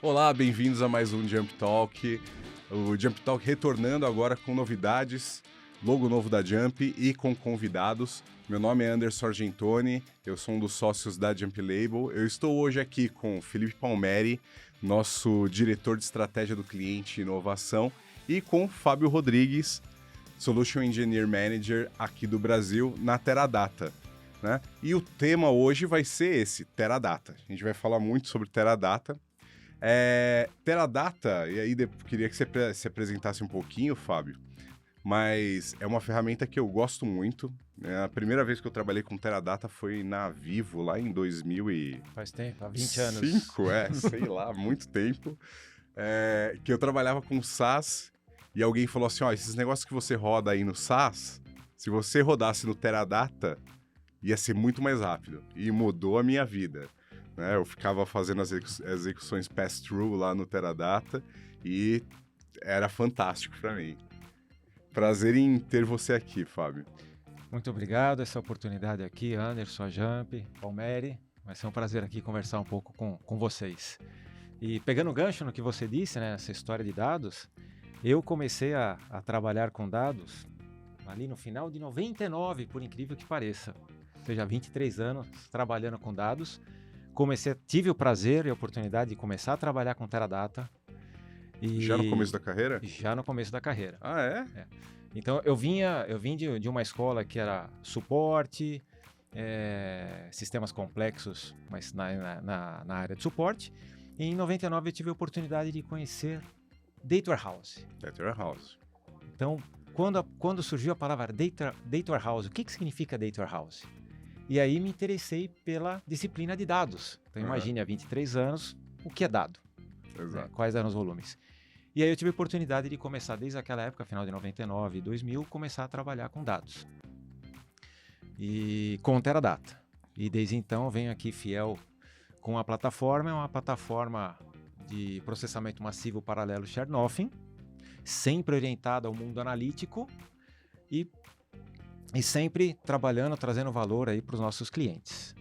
Olá, bem-vindos a mais um Jump Talk. O Jump Talk retornando agora com novidades, logo novo da Jump e com convidados. Meu nome é Anderson Argentoni, eu sou um dos sócios da Jump Label. Eu estou hoje aqui com o Felipe Palmeri, nosso diretor de estratégia do cliente e inovação, e com o Fábio Rodrigues, Solution Engineer Manager aqui do Brasil na Teradata. Né? E o tema hoje vai ser esse, Teradata. A gente vai falar muito sobre Teradata. Teradata, e aí queria que você se apresentasse um pouquinho, Fábio, mas é uma ferramenta que eu gosto muito. A primeira vez que eu trabalhei com Teradata foi na Vivo, lá em 2000 e... Faz tempo, há 20 anos. 5, sei lá, muito tempo. Que eu trabalhava com SaaS e alguém falou assim, esses negócios que você roda aí no SaaS, se você rodasse no Teradata, ia ser muito mais rápido. E mudou a minha vida. Eu ficava fazendo as execuções pass-through lá no Teradata e era fantástico para mim. Prazer em ter você aqui, Fábio. Muito obrigado, essa oportunidade aqui, Anderson, Jump, Palmeri. Vai ser um prazer aqui conversar um pouco com vocês. E pegando o gancho no que você disse, né, essa história de dados, eu comecei a trabalhar com dados ali no final de 99, por incrível que pareça. Ou seja, 23 anos trabalhando com dados. Tive o prazer e a oportunidade de começar a trabalhar com Teradata. Já no começo da carreira? Já no começo da carreira. Ah, é? Então, eu vim de uma escola que era suporte, sistemas complexos, mas na área de suporte. E em 99 eu tive a oportunidade de conhecer Data Warehouse. Data Warehouse. Então, quando surgiu a palavra Data Warehouse, o que significa Data Warehouse? E aí me interessei pela disciplina de dados. Então imagine, há 23 anos, o que é dado? Exato. Quais eram os volumes? E aí eu tive a oportunidade de começar, desde aquela época, final de 99 e 2000, começar a trabalhar com dados. E com Teradata. E desde então eu venho aqui fiel com a plataforma, é uma plataforma de processamento massivo paralelo shared nothing, sempre orientada ao mundo analítico e sempre trabalhando, trazendo valor aí para os nossos clientes.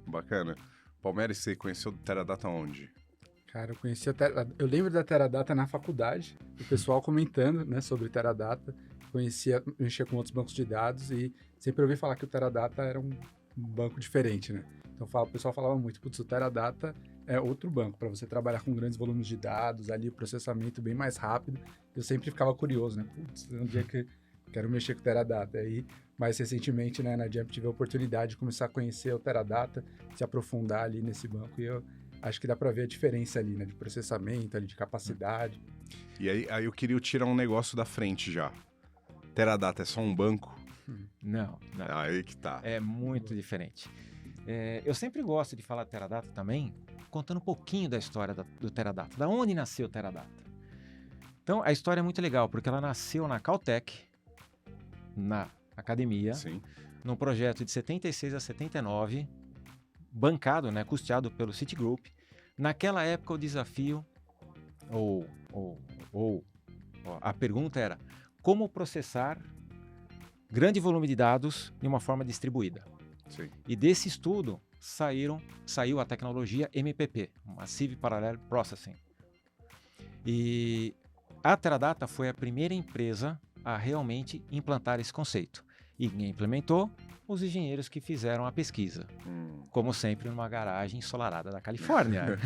Bacana. Palmeri, você conheceu o Teradata onde? Cara, eu lembro da Teradata na faculdade, o pessoal comentando, né, sobre Teradata, mexia com outros bancos de dados e sempre ouvi falar que o Teradata era um banco diferente, né? Então o pessoal falava muito, putz, o Teradata é outro banco, para você trabalhar com grandes volumes de dados, ali o processamento bem mais rápido. Eu sempre ficava curioso, né? Putz, um dia que quero mexer com o Teradata. Aí, mais recentemente, né, na Jump tive a oportunidade de começar a conhecer o Teradata, se aprofundar ali nesse banco e eu acho que dá para ver a diferença ali, né, de processamento, ali de capacidade. E aí eu queria tirar um negócio da frente já. Teradata é só um banco? Não. Aí que tá. É muito diferente. Eu sempre gosto de falar Teradata também, contando um pouquinho da história do Teradata, da onde nasceu o Teradata. Então, a história é muito legal, porque ela nasceu na Caltech, na academia, Sim. num projeto de 76 a 79, bancado, né, custeado pelo Citigroup. Naquela época o desafio, a pergunta era como processar grande volume de dados de uma forma distribuída. Sim. E desse estudo saiu a tecnologia MPP, Massive Parallel Processing. E a Teradata foi a primeira empresa a realmente implantar esse conceito. E quem implementou? Os engenheiros que fizeram a pesquisa. Como sempre, numa garagem ensolarada da Califórnia.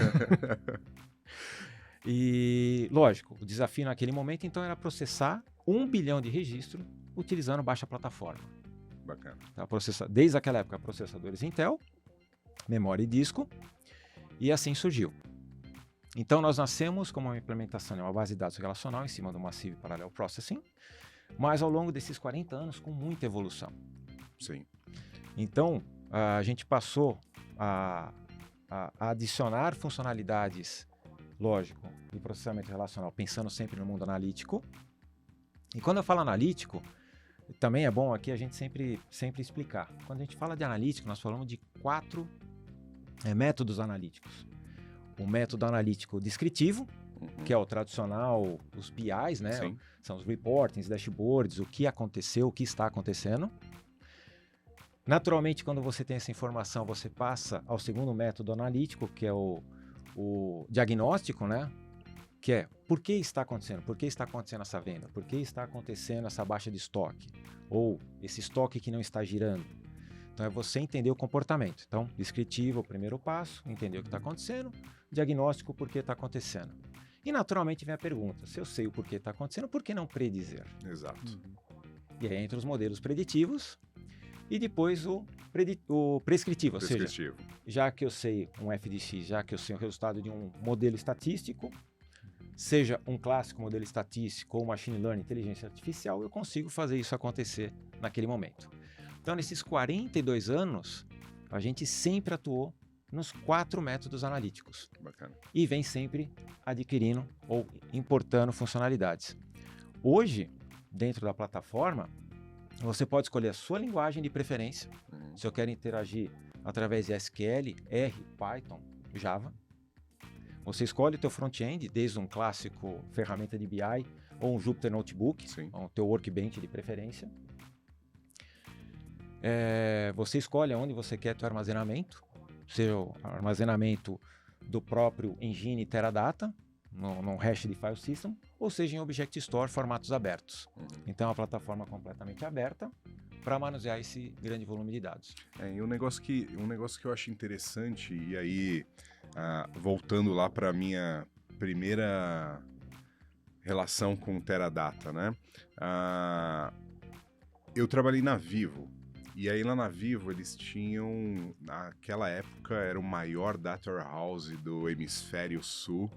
E, lógico, o desafio naquele momento, então, era processar 1 bilhão de registros utilizando baixa plataforma. Bacana. Desde aquela época, processadores Intel, memória e disco, e assim surgiu. Então, nós nascemos como uma implementação de uma base de dados relacional em cima do Massive Parallel Processing, mas ao longo desses 40 anos com muita evolução. Sim. Então, a gente passou a adicionar funcionalidades, lógico, de processamento relacional, pensando sempre no mundo analítico. E quando eu falo analítico, também é bom aqui a gente sempre explicar. Quando a gente fala de analítico, nós falamos de 4 métodos analíticos. O método analítico descritivo, que é o tradicional, os BIs, né? Sim. São os reportings, dashboards, o que aconteceu, o que está acontecendo. Naturalmente, quando você tem essa informação, você passa ao segundo método analítico, que é o diagnóstico, né? Que é por que está acontecendo? Por que está acontecendo essa venda? Por que está acontecendo essa baixa de estoque? Ou esse estoque que não está girando? Então, é você entender o comportamento. Então, descritivo, o primeiro passo, entender o que está acontecendo, diagnóstico, por que está acontecendo. E, naturalmente, vem a pergunta, se eu sei o porquê está acontecendo, por que não predizer? Exato. E aí entra os modelos preditivos e depois o prescritivo, ou seja, Prescritivo. já que eu sei um f de x, já que eu sei o resultado de um modelo estatístico, seja um clássico modelo estatístico ou machine learning, inteligência artificial, eu consigo fazer isso acontecer naquele momento. Então, nesses 42 anos, a gente sempre atuou nos 4 métodos analíticos Bacana. e vem sempre adquirindo ou importando funcionalidades. Hoje, dentro da plataforma, você pode escolher a sua linguagem de preferência. Se eu quero interagir através de SQL, R, Python, Java. Você escolhe o teu front-end, desde um clássico ferramenta de BI ou um Jupyter Notebook, Sim. o teu workbench de preferência. Você escolhe onde você quer teu armazenamento, seja o armazenamento do próprio engine Teradata, no hash de file system, ou seja em Object Store, formatos abertos. Então, é uma plataforma completamente aberta para manusear esse grande volume de dados. E um negócio que eu acho interessante, e aí, voltando lá para a minha primeira relação com o Teradata, né? Eu trabalhei na Vivo, e aí lá na Vivo eles tinham, naquela época, era o maior data warehouse do hemisfério sul,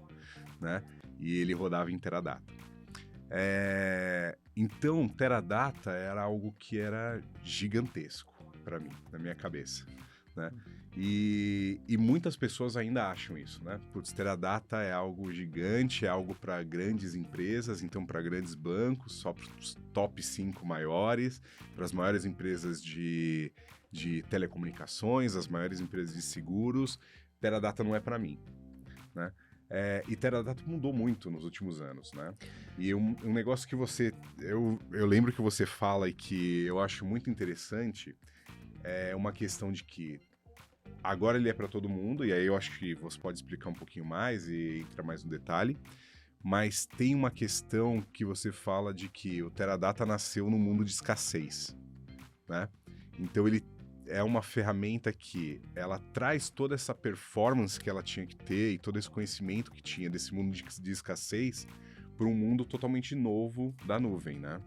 né? E ele rodava em Teradata. Então, Teradata era algo que era gigantesco para mim, na minha cabeça, né? E muitas pessoas ainda acham isso, né? Putz, Teradata é algo gigante, é algo para grandes empresas, então para grandes bancos, só para os top 5 maiores, para as maiores empresas de telecomunicações, as maiores empresas de seguros. Teradata não é para mim, né? E Teradata mudou muito nos últimos anos, né? E um negócio que eu lembro que você fala e que eu acho muito interessante é uma questão de que agora ele é para todo mundo, e aí eu acho que você pode explicar um pouquinho mais e entrar mais no detalhe, mas tem uma questão que você fala de que o Teradata nasceu num mundo de escassez, né? Então ele é uma ferramenta que ela traz toda essa performance que ela tinha que ter e todo esse conhecimento que tinha desse mundo de escassez para um mundo totalmente novo da nuvem, né?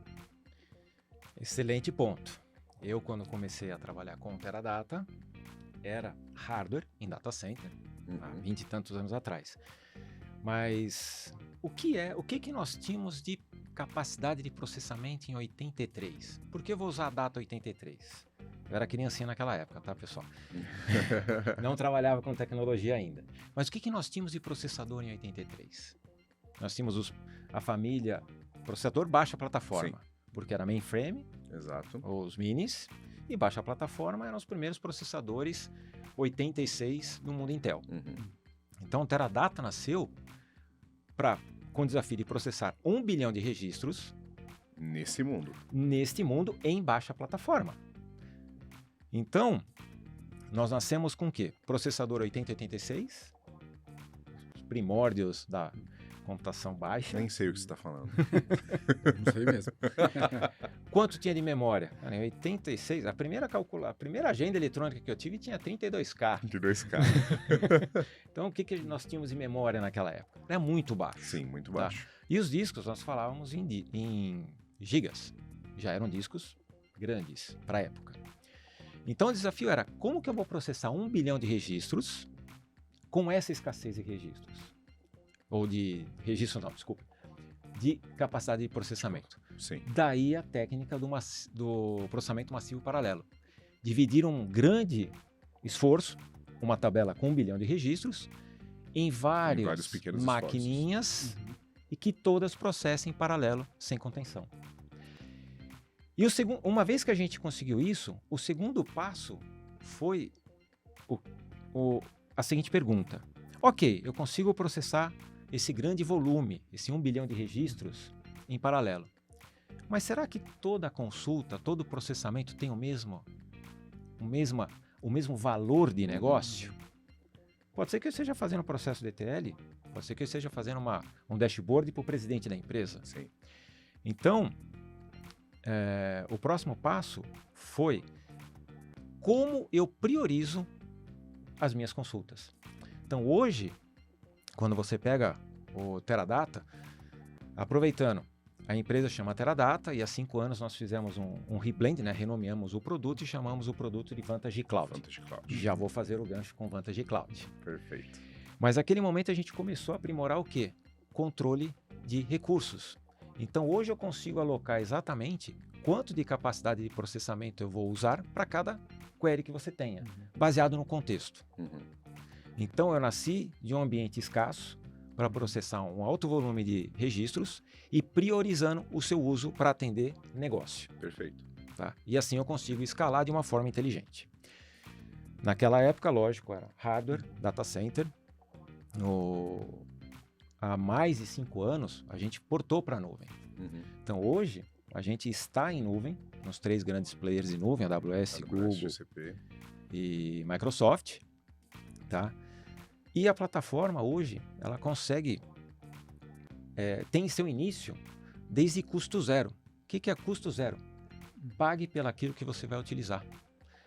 Excelente ponto. Eu, quando comecei a trabalhar com Teradata, era hardware em data center, há 20 e tantos anos atrás. Mas o que nós tínhamos de capacidade de processamento em 83? Por que eu vou usar a data 83? Eu era criancinha naquela época, tá, pessoal? Não trabalhava com tecnologia ainda. Mas o que nós tínhamos de processador em 83? Nós tínhamos a família processador baixa plataforma, sim, porque era mainframe, exato, os minis, e baixa plataforma eram os primeiros processadores 86 no mundo Intel. Então, o Teradata nasceu com o desafio de processar 1 bilhão de registros neste mundo em baixa plataforma. Então, nós nascemos com o quê? Processador 8086, os primórdios da computação baixa. Nem sei o que você está falando. Não sei mesmo. Quanto tinha de memória? Em 86, a primeira agenda eletrônica que eu tive tinha 32K. 32K. Então, o que nós tínhamos de memória naquela época? Era muito baixo. Sim, muito baixo. Tá? E os discos, nós falávamos em gigas. Já eram discos grandes para a época. Então, o desafio era, como que eu vou processar 1 bilhão de registros com essa escassez de registros? Ou de registro, não, desculpa. De capacidade de processamento. Sim. Daí a técnica do processamento massivo paralelo. Dividir um grande esforço, uma tabela com 1 bilhão de registros, em várias pequenos maquininhas e que todas processem em paralelo, sem contenção. E uma vez que a gente conseguiu isso, o segundo passo foi a seguinte pergunta. Ok, eu consigo processar esse grande volume, esse 1 bilhão de registros em paralelo. Mas será que toda consulta, todo processamento tem o mesmo valor de negócio? Pode ser que eu esteja fazendo um processo de ETL, pode ser que eu esteja fazendo um dashboard para o presidente da empresa. Sim. Então, o próximo passo foi como eu priorizo as minhas consultas. Então, hoje, quando você pega o Teradata, aproveitando, a empresa chama Teradata e há 5 anos nós fizemos um reblend, né? Renomeamos o produto e chamamos o produto de Vantage Cloud. Vantage Cloud. Já vou fazer o gancho com Vantage Cloud. Perfeito. Mas naquele momento a gente começou a aprimorar o quê? Controle de recursos. Então hoje eu consigo alocar exatamente quanto de capacidade de processamento eu vou usar para cada query que você tenha, baseado no contexto. Então eu nasci de um ambiente escasso para processar um alto volume de registros e priorizando o seu uso para atender negócio. Perfeito. Tá? E assim eu consigo escalar de uma forma inteligente. Naquela época, lógico, era hardware, data center. Há mais de 5 anos, a gente portou para a nuvem. Então hoje, a gente está em nuvem, nos 3 grandes players de nuvem, AWS, Google, GCP e Microsoft. Tá? E a plataforma hoje, ela consegue, tem seu início desde custo zero. O que é custo zero? Pague pelaquilo que você vai utilizar.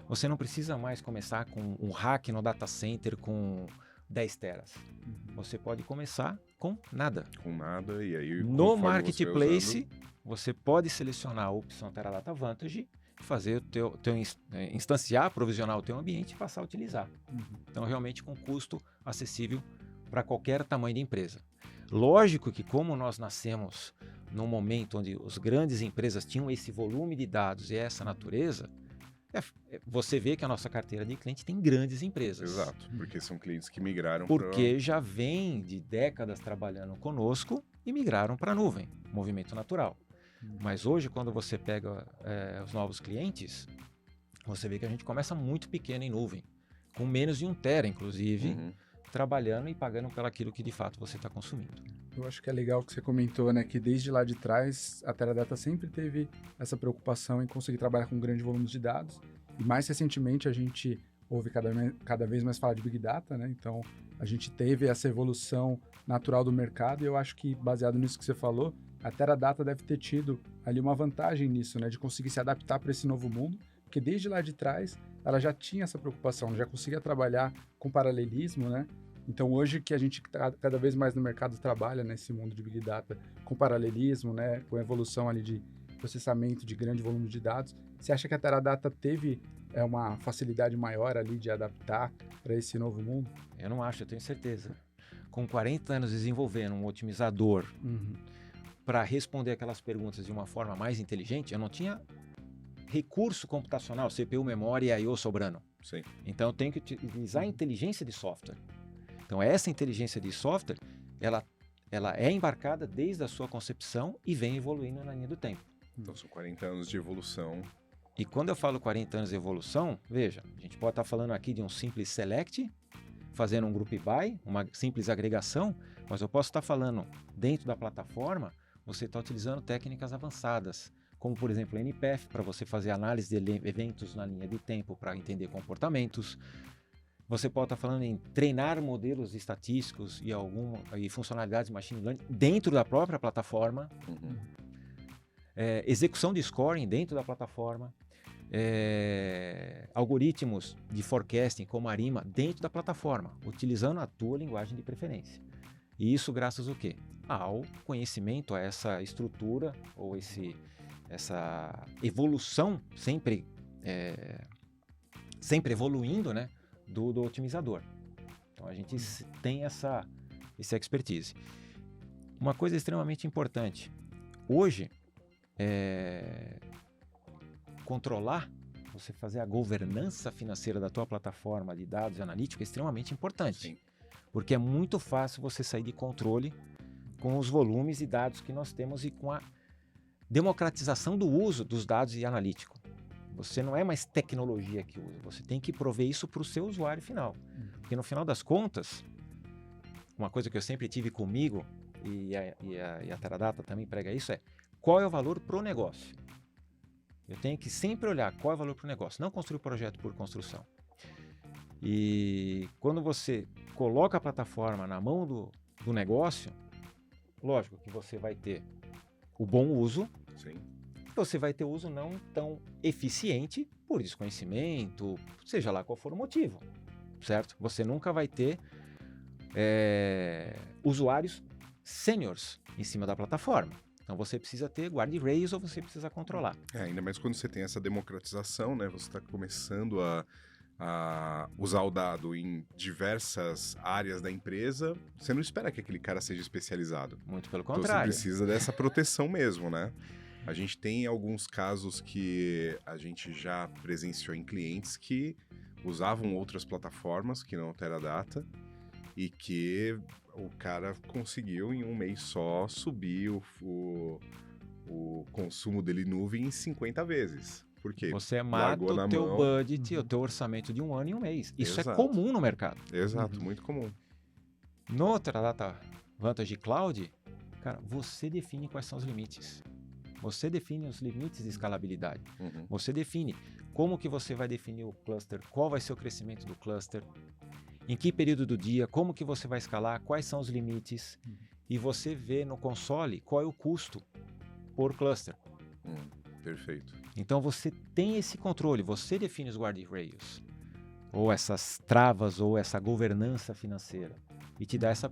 Você não precisa mais começar com um rack no data center com 10 teras. Você pode começar com nada. Com nada, e aí No Marketplace, você pode selecionar a opção Teradata Vantage, fazer instanciar, provisionar o teu ambiente e passar a utilizar. Então, realmente com custo acessível para qualquer tamanho de empresa. Lógico que como nós nascemos num momento onde as grandes empresas tinham esse volume de dados e essa natureza, você vê que a nossa carteira de cliente tem grandes empresas. Exato, porque são clientes que migraram Porque já vêm de décadas trabalhando conosco e migraram para a nuvem, movimento natural. Mas hoje, quando você pega os novos clientes, você vê que a gente começa muito pequeno em nuvem, com menos de 1 tera, inclusive, trabalhando e pagando pelaquilo que de fato você está consumindo. Eu acho que é legal que você comentou, né, que desde lá de trás a Teradata sempre teve essa preocupação em conseguir trabalhar com grande volume de dados. E mais recentemente a gente ouve cada vez mais falar de Big Data, né? Então a gente teve essa evolução natural do mercado e eu acho que baseado nisso que você falou, a Teradata deve ter tido ali uma vantagem nisso, né, de conseguir se adaptar para esse novo mundo, porque desde lá de trás ela já tinha essa preocupação, já conseguia trabalhar com paralelismo, né? Então hoje que a gente cada vez mais no mercado trabalha nesse mundo de Big Data com paralelismo, né, com evolução ali de processamento de grande volume de dados, você acha que a Teradata teve uma facilidade maior ali de adaptar para esse novo mundo? Eu não acho, eu tenho certeza. Com 40 anos desenvolvendo um otimizador para responder aquelas perguntas de uma forma mais inteligente, eu não tinha recurso computacional, CPU, memória e I/O sobrando. Sim. Então eu tenho que utilizar a inteligência de software. Então essa inteligência de software, ela é embarcada desde a sua concepção e vem evoluindo na linha do tempo. Então são 40 anos de evolução. E quando eu falo 40 anos de evolução, veja, a gente pode estar falando aqui de um simples select, fazendo um group by, uma simples agregação, mas eu posso estar falando dentro da plataforma, você está utilizando técnicas avançadas, como por exemplo NPF, para você fazer análise de eventos na linha de tempo para entender comportamentos. Você pode estar falando em treinar modelos estatísticos e funcionalidades de machine learning dentro da própria plataforma. Execução de scoring dentro da plataforma. Algoritmos de forecasting como Arima dentro da plataforma, utilizando a tua linguagem de preferência. E isso graças ao quê? Ao conhecimento, a essa estrutura ou essa evolução sempre evoluindo, né, do otimizador. Então a gente tem essa expertise. Uma coisa extremamente importante. Hoje, controlar, você fazer a governança financeira da tua plataforma de dados analíticos é extremamente importante. Sim. Porque é muito fácil você sair de controle com os volumes de dados que nós temos e com a democratização do uso dos dados e analítico. Você não é mais tecnologia que usa, você tem que prover isso para o seu usuário final. Porque no final das contas, uma coisa que eu sempre tive comigo, e a Teradata também prega isso, é qual é o valor pro negócio. Eu tenho que sempre olhar qual é o valor pro negócio, não construir o projeto por construção. E quando você coloca a plataforma na mão do negócio, lógico que você vai ter o bom uso, Sim. você vai ter uso não tão eficiente por desconhecimento, seja lá qual for o motivo, certo? Você nunca vai ter usuários sêniors em cima da plataforma. Então você precisa ter guardrails ou você precisa controlar. Ainda mais quando você tem essa democratização, né? Você está começando a usar o dado em diversas áreas da empresa, você não espera que aquele cara seja especializado. Muito pelo Então contrário. você precisa dessa proteção mesmo, né? A gente tem alguns casos que a gente já presenciou em clientes que usavam outras plataformas que não o Teradata e que o cara conseguiu em um mês só subir o consumo dele em nuvem em 50 vezes. Por quê? Você mata Largou na o teu mão. budget, o teu orçamento de um ano em um mês. Isso Exato. é comum no mercado. Exato, muito comum. No Teradata Vantage Cloud, cara, você define quais são os limites. Você define os limites de escalabilidade. Uhum. Você define como que você vai definir o cluster, qual vai ser o crescimento do cluster, em que período do dia, como que você vai escalar, quais são os limites, e você vê no console qual é o custo por cluster. Perfeito. Então você tem esse controle, você define os guardrails, ou essas travas, ou essa governança financeira, e te dá essa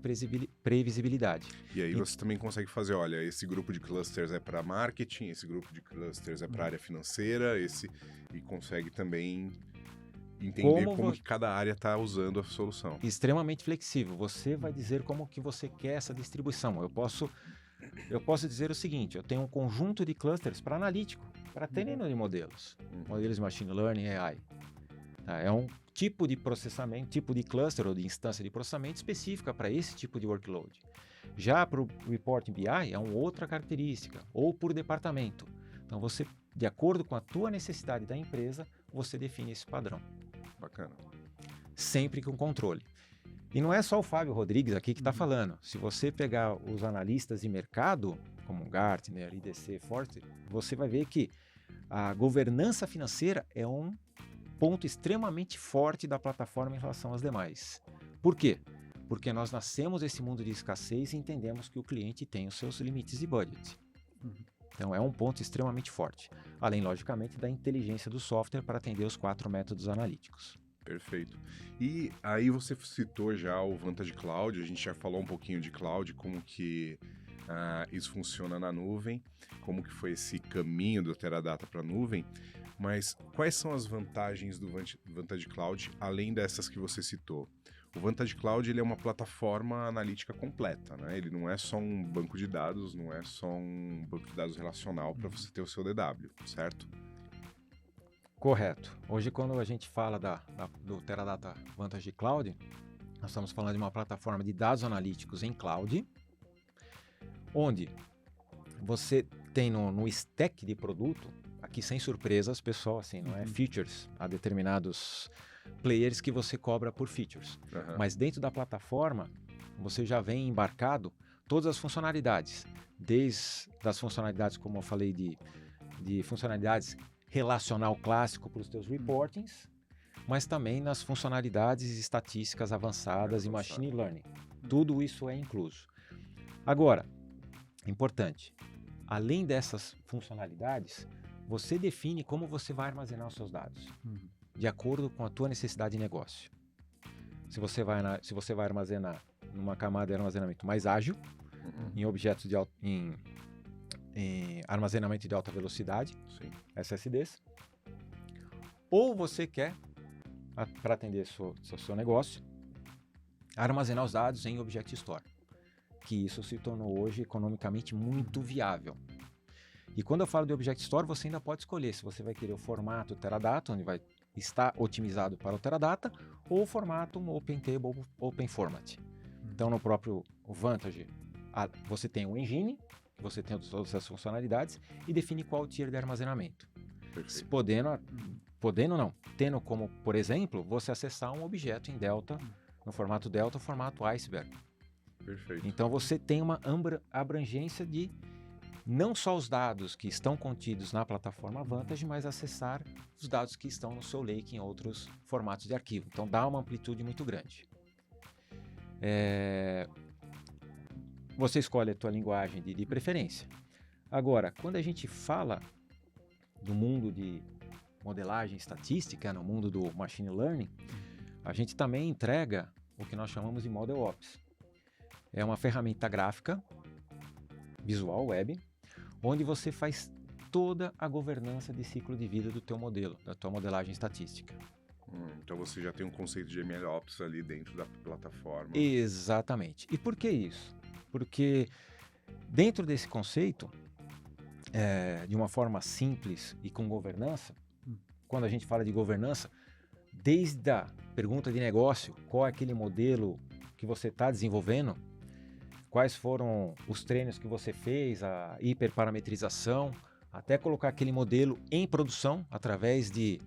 previsibilidade. E aí você também consegue fazer, olha, esse grupo de clusters é para marketing, esse grupo de clusters é para área financeira, e consegue também entender como que cada área está usando a solução. Extremamente flexível. Você vai dizer como que você quer essa distribuição. Eu posso dizer o seguinte, eu tenho um conjunto de clusters para analítico, para treino de modelos, modelos de machine learning, AI. Tá? É um tipo de processamento, tipo de cluster ou de instância de processamento específica para esse tipo de workload. Já para o Reporting BI é uma outra característica, ou por departamento. Então você, de acordo com a tua necessidade da empresa, você define esse padrão. Bacana. Sempre com controle. E não é só o Fábio Rodrigues aqui que está falando. Se você pegar os analistas de mercado, como Gartner, IDC, Forrester, você vai ver que a governança financeira é um ponto extremamente forte da plataforma em relação às demais. Por quê? Porque nós nascemos nesse mundo de escassez e entendemos que o cliente tem os seus limites de budget. Então é um ponto extremamente forte. Além, logicamente, da inteligência do software para atender os 4 métodos analíticos. Perfeito. E aí você citou já o Vantage Cloud, a gente já falou um pouquinho de cloud, como que isso funciona na nuvem, como que foi esse caminho do Teradata para a nuvem, mas quais são as vantagens do Vantage Cloud, além dessas que você citou? O Vantage Cloud ele é uma plataforma analítica completa, né? Ele não é só um banco de dados, não é só um banco de dados relacional para você ter o seu DW, certo? Correto. Hoje, quando a gente fala do Teradata Vantage Cloud, nós estamos falando de uma plataforma de dados analíticos em cloud, onde você tem no stack de produto, aqui sem surpresas, pessoal, assim, não é features, há determinados players que você cobra por features. Mas dentro da plataforma, você já vem embarcado todas as funcionalidades, desde as funcionalidades, como eu falei, de funcionalidades relacional clássico para os teus reportings, mas também nas funcionalidades estatísticas avançadas e machine learning. Tudo isso é incluso. Agora, importante, além dessas funcionalidades, você define como você vai armazenar os seus dados, de acordo com a tua necessidade de negócio. Se você vai armazenar numa camada de armazenamento mais ágil, em objetos em armazenamento de alta velocidade, SSDs, ou você quer, para atender seu negócio, armazenar os dados em Object Store, que isso se tornou hoje economicamente muito viável. E quando eu falo de Object Store, você ainda pode escolher se você vai querer o formato Teradata, onde vai estar otimizado para o Teradata, ou o formato Open Table, Open Format. Então, no próprio Vantage, você tem o engine, você tem todas as funcionalidades e define qual tier de armazenamento. Tendo como, por exemplo, você acessar um objeto em Delta, no formato Delta, formato Iceberg. Perfeito. Então você tem uma abrangência de não só os dados que estão contidos na plataforma Vantage, mas acessar os dados que estão no seu lake em outros formatos de arquivo. Então dá uma amplitude muito grande. Você escolhe a tua linguagem de preferência. Agora, quando a gente fala do mundo de modelagem estatística, no mundo do machine learning, a gente também entrega o que nós chamamos de Model Ops. É uma ferramenta gráfica, visual, web, onde você faz toda a governança de ciclo de vida do teu modelo, da tua modelagem estatística. Então você já tem um conceito de MLOps ali dentro da plataforma. Exatamente. E por que isso? Porque dentro desse conceito, de uma forma simples e com governança, quando a gente fala de governança, desde a pergunta de negócio, qual é aquele modelo que você está desenvolvendo, quais foram os treinos que você fez, a hiperparametrização, até colocar aquele modelo em produção através de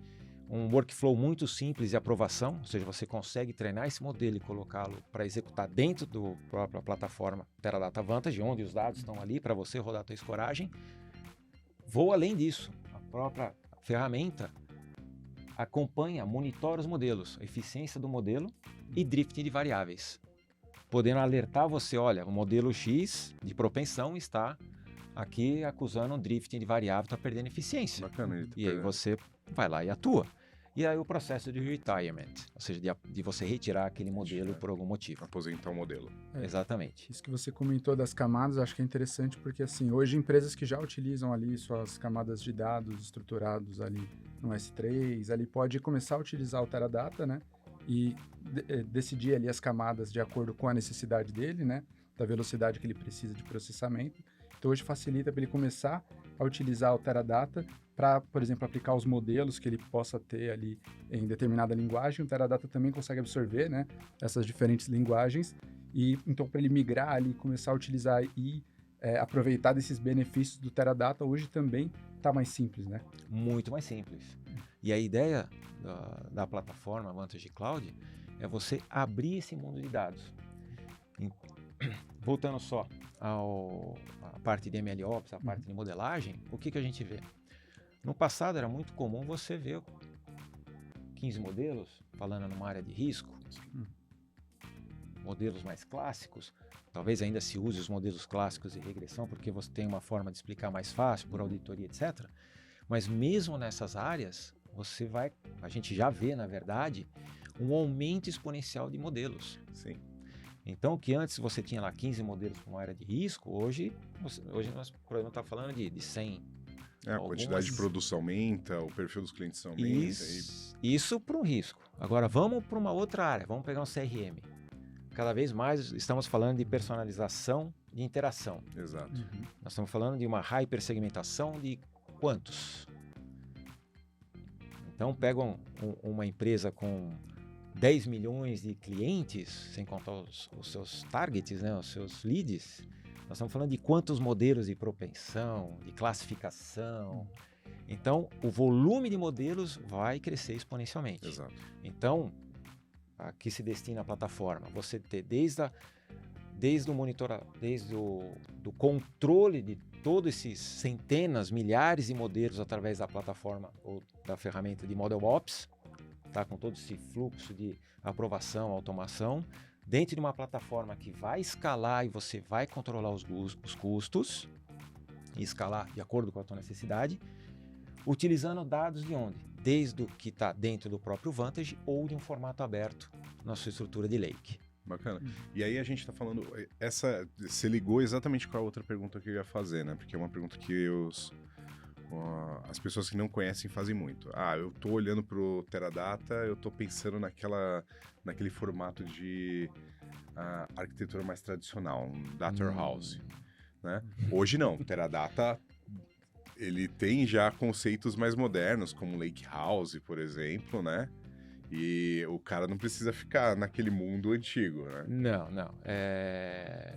um workflow muito simples de aprovação, ou seja, você consegue treinar esse modelo e colocá-lo para executar dentro da própria plataforma Teradata Vantage, onde os dados estão ali para você rodar a tua escoragem. Vou além disso, a própria ferramenta acompanha, monitora os modelos, a eficiência do modelo e drifting de variáveis, podendo alertar você, olha, o modelo X de propensão está aqui acusando um drifting de variável, está perdendo eficiência. Bacana. E aí você vai lá e atua. E aí o processo de retirement, ou seja, de você retirar aquele modelo por algum motivo. Aposentar o modelo. Exatamente. Isso que você comentou das camadas, eu acho que é interessante porque, assim, hoje empresas que já utilizam ali suas camadas de dados estruturados ali no S3, ali pode começar a utilizar o Teradata, né? E decidir ali as camadas de acordo com a necessidade dele, né? Da velocidade que ele precisa de processamento. Então, hoje facilita para ele começar a utilizar o Teradata para, por exemplo, aplicar os modelos que ele possa ter ali em determinada linguagem. O Teradata também consegue absorver, né, essas diferentes linguagens. E, então, para ele migrar ali, começar a utilizar e aproveitar desses benefícios do Teradata, hoje também está mais simples, né? Muito mais simples. E a ideia da plataforma Vantage Cloud é você abrir esse mundo de dados. Voltando só à parte de MLOps, a parte de modelagem, o que a gente vê? No passado era muito comum você ver 15 modelos, falando numa área de risco, modelos mais clássicos, talvez ainda se use os modelos clássicos de regressão, porque você tem uma forma de explicar mais fácil, por auditoria, etc. Mas mesmo nessas áreas, a gente já vê, na verdade, um aumento exponencial de modelos. Sim. Então, o que antes você tinha lá 15 modelos para uma área de risco, hoje nós podemos estar falando de 100. A quantidade de produção aumenta, o perfil dos clientes aumenta. Isso para um risco. Agora, vamos para uma outra área, vamos pegar um CRM. Cada vez mais estamos falando de personalização de interação. Exato. Nós estamos falando de uma hypersegmentação de quantos? Então, pegam uma empresa com 10 milhões de clientes, sem contar os seus targets, né, os seus leads. Nós estamos falando de quantos modelos de propensão, de classificação. Então, o volume de modelos vai crescer exponencialmente. Exato. Então, a que se destina a plataforma? Você ter desde o controle de todos esses centenas, milhares de modelos através da plataforma ou da ferramenta de Model Ops, tá, com todo esse fluxo de aprovação, automação, dentro de uma plataforma que vai escalar e você vai controlar os custos e escalar de acordo com a tua necessidade, utilizando dados de onde? Desde o que está dentro do próprio Vantage ou de um formato aberto na sua estrutura de lake. Bacana. E aí a gente está falando, você ligou exatamente com a outra pergunta que eu ia fazer, né? Porque é uma pergunta que as pessoas que não conhecem fazem muito. Eu tô olhando pro Teradata, eu tô pensando naquele formato de arquitetura mais tradicional, um data house, né? Hoje não, o Teradata, ele tem já conceitos mais modernos, como Lake House, por exemplo, né? E o cara não precisa ficar naquele mundo antigo, né? Não, não.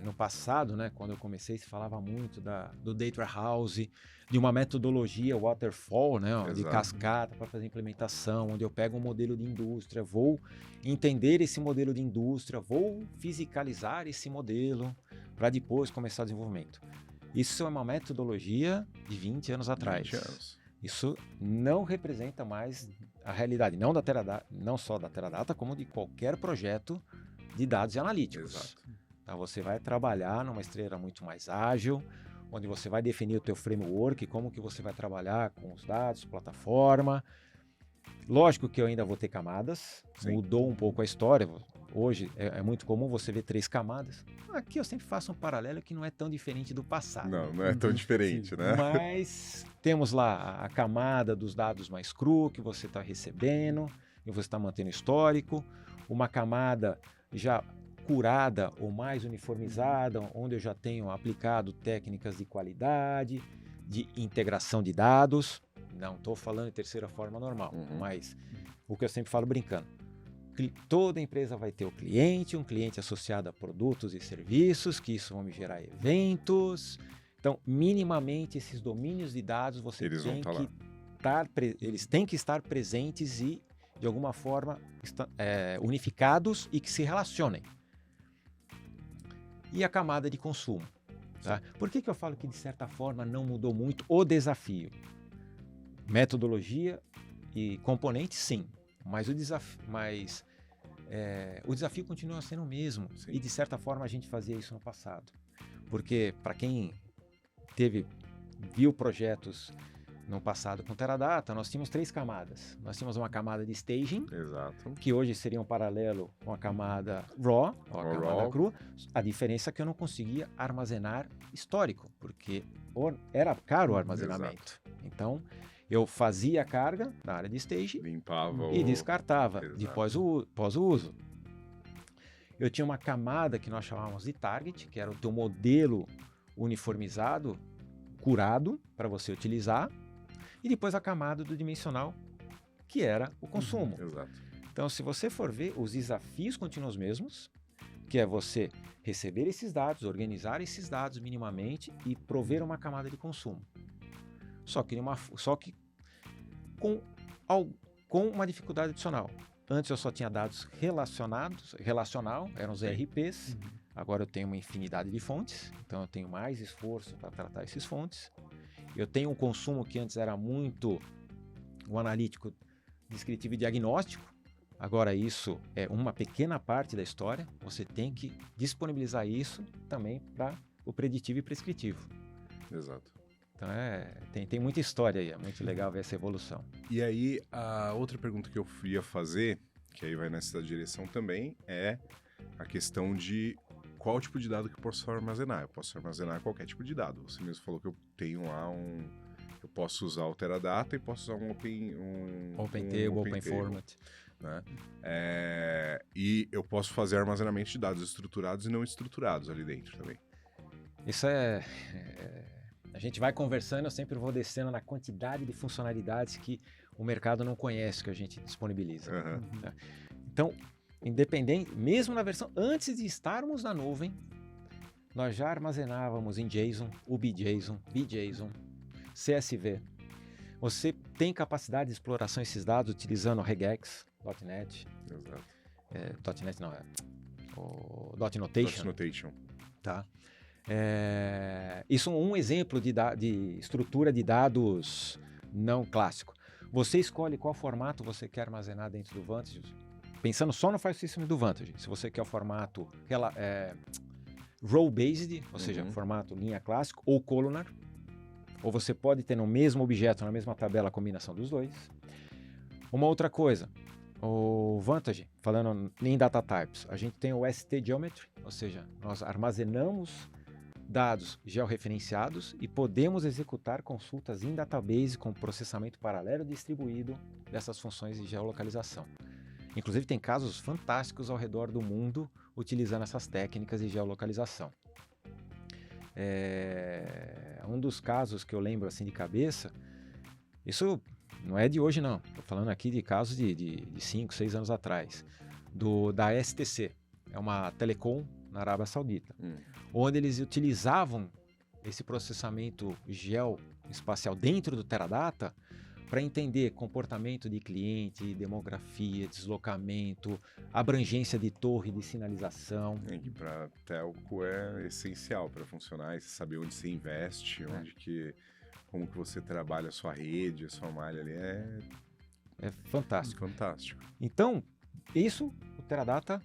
No passado, né, quando eu comecei, se falava muito do Data Warehouse, de uma metodologia waterfall, né, ó, de Exato. cascata para fazer implementação, onde eu pego um modelo de indústria, vou entender esse modelo de indústria, vou fisicalizar esse modelo para depois começar o desenvolvimento. Isso é uma metodologia de 20 anos atrás. 20 anos. Isso não representa mais a realidade, não só da Teradata, como de qualquer projeto de dados e analíticos. Exato. Então, você vai trabalhar numa esteira muito mais ágil, onde você vai definir o teu framework, como que você vai trabalhar com os dados, plataforma. Lógico que eu ainda vou ter camadas, Sim. mudou um pouco a história. Hoje é muito comum você ver 3 camadas. Aqui eu sempre faço um paralelo que não é tão diferente do passado. Não é tão diferente, né? Mas temos lá a camada dos dados mais cru que você está recebendo e você está mantendo histórico. Uma camada já curada ou mais uniformizada, onde eu já tenho aplicado técnicas de qualidade, de integração de dados. Não estou falando de terceira forma normal, mas o que eu sempre falo brincando. Toda empresa vai ter um cliente associado a produtos e serviços, que isso vão me gerar eventos. Então, minimamente, esses domínios de dados, eles têm que estar presentes e, de alguma forma, unificados e que se relacionem. E a camada de consumo. Tá? Por que eu falo que, de certa forma, não mudou muito o desafio? Metodologia e componentes, sim. Mas o desafio continua sendo o mesmo. Sim. E, de certa forma, a gente fazia isso no passado. Porque, para quem viu projetos no passado com Teradata, nós tínhamos 3 camadas. Nós tínhamos uma camada de staging, exato, que hoje seria um paralelo com a camada raw, ou a camada crua. A diferença é que eu não conseguia armazenar histórico, porque era caro o armazenamento. Exato. Então, eu fazia a carga na área de staging, limpava e descartava Exato. pós o uso. Eu tinha uma camada que nós chamávamos de target, que era o teu modelo uniformizado, curado, para você utilizar, e depois a camada do dimensional, que era o consumo. Exato. Então, se você for ver, os desafios continuam os mesmos, que é você receber esses dados, organizar esses dados minimamente e prover uma camada de consumo. Só que com uma dificuldade adicional. Antes eu só tinha dados relacional, eram os ERPs. Agora eu tenho uma infinidade de fontes, então eu tenho mais esforço para tratar esses fontes. Eu tenho um consumo que antes era muito o analítico, descritivo e diagnóstico. Agora isso é uma pequena parte da história. Você tem que disponibilizar isso também para o preditivo e prescritivo. Exato. Então tem muita história aí, é muito legal ver essa evolução. E aí, a outra pergunta que eu ia fazer, que aí vai nessa direção também, é a questão de qual tipo de dado que eu posso armazenar. Eu posso armazenar qualquer tipo de dado. Você mesmo falou que eu tenho lá eu posso usar o Teradata e posso usar um Open Table, Open Format. Né? E eu posso fazer armazenamento de dados estruturados e não estruturados ali dentro também. Isso a gente vai conversando, eu sempre vou descendo na quantidade de funcionalidades que o mercado não conhece, que a gente disponibiliza. Tá? Então, independente, mesmo na versão antes de estarmos na nuvem, nós já armazenávamos em JSON, UBJSON, BJSON, CSV. Você tem capacidade de exploração desses dados utilizando regex, .NET. Exato. .NET não, o .Notation. Tá? Isso é um exemplo de estrutura de dados não clássico. Você escolhe qual formato você quer armazenar dentro do Vantage, pensando só no file system do Vantage. Se você quer o formato row-based, ou seja, formato linha clássico, ou columnar, ou você pode ter no mesmo objeto, na mesma tabela, a combinação dos dois. Uma outra coisa, o Vantage, falando em data types, a gente tem o ST Geometry, ou seja, nós armazenamos dados georreferenciados e podemos executar consultas em database com processamento paralelo distribuído dessas funções de geolocalização. Inclusive tem casos fantásticos ao redor do mundo utilizando essas técnicas de geolocalização. Um dos casos que eu lembro assim de cabeça, isso não é de hoje não, estou falando aqui de casos de 5, 6 anos atrás, da STC, é uma telecom na Arábia Saudita, onde eles utilizavam esse processamento geoespacial dentro do Teradata para entender comportamento de cliente, demografia, deslocamento, abrangência de torre de sinalização. E para telco é essencial para funcionar, e saber onde você investe, como que você trabalha a sua rede, a sua malha ali, é fantástico. Fantástico. Então, isso, o Teradata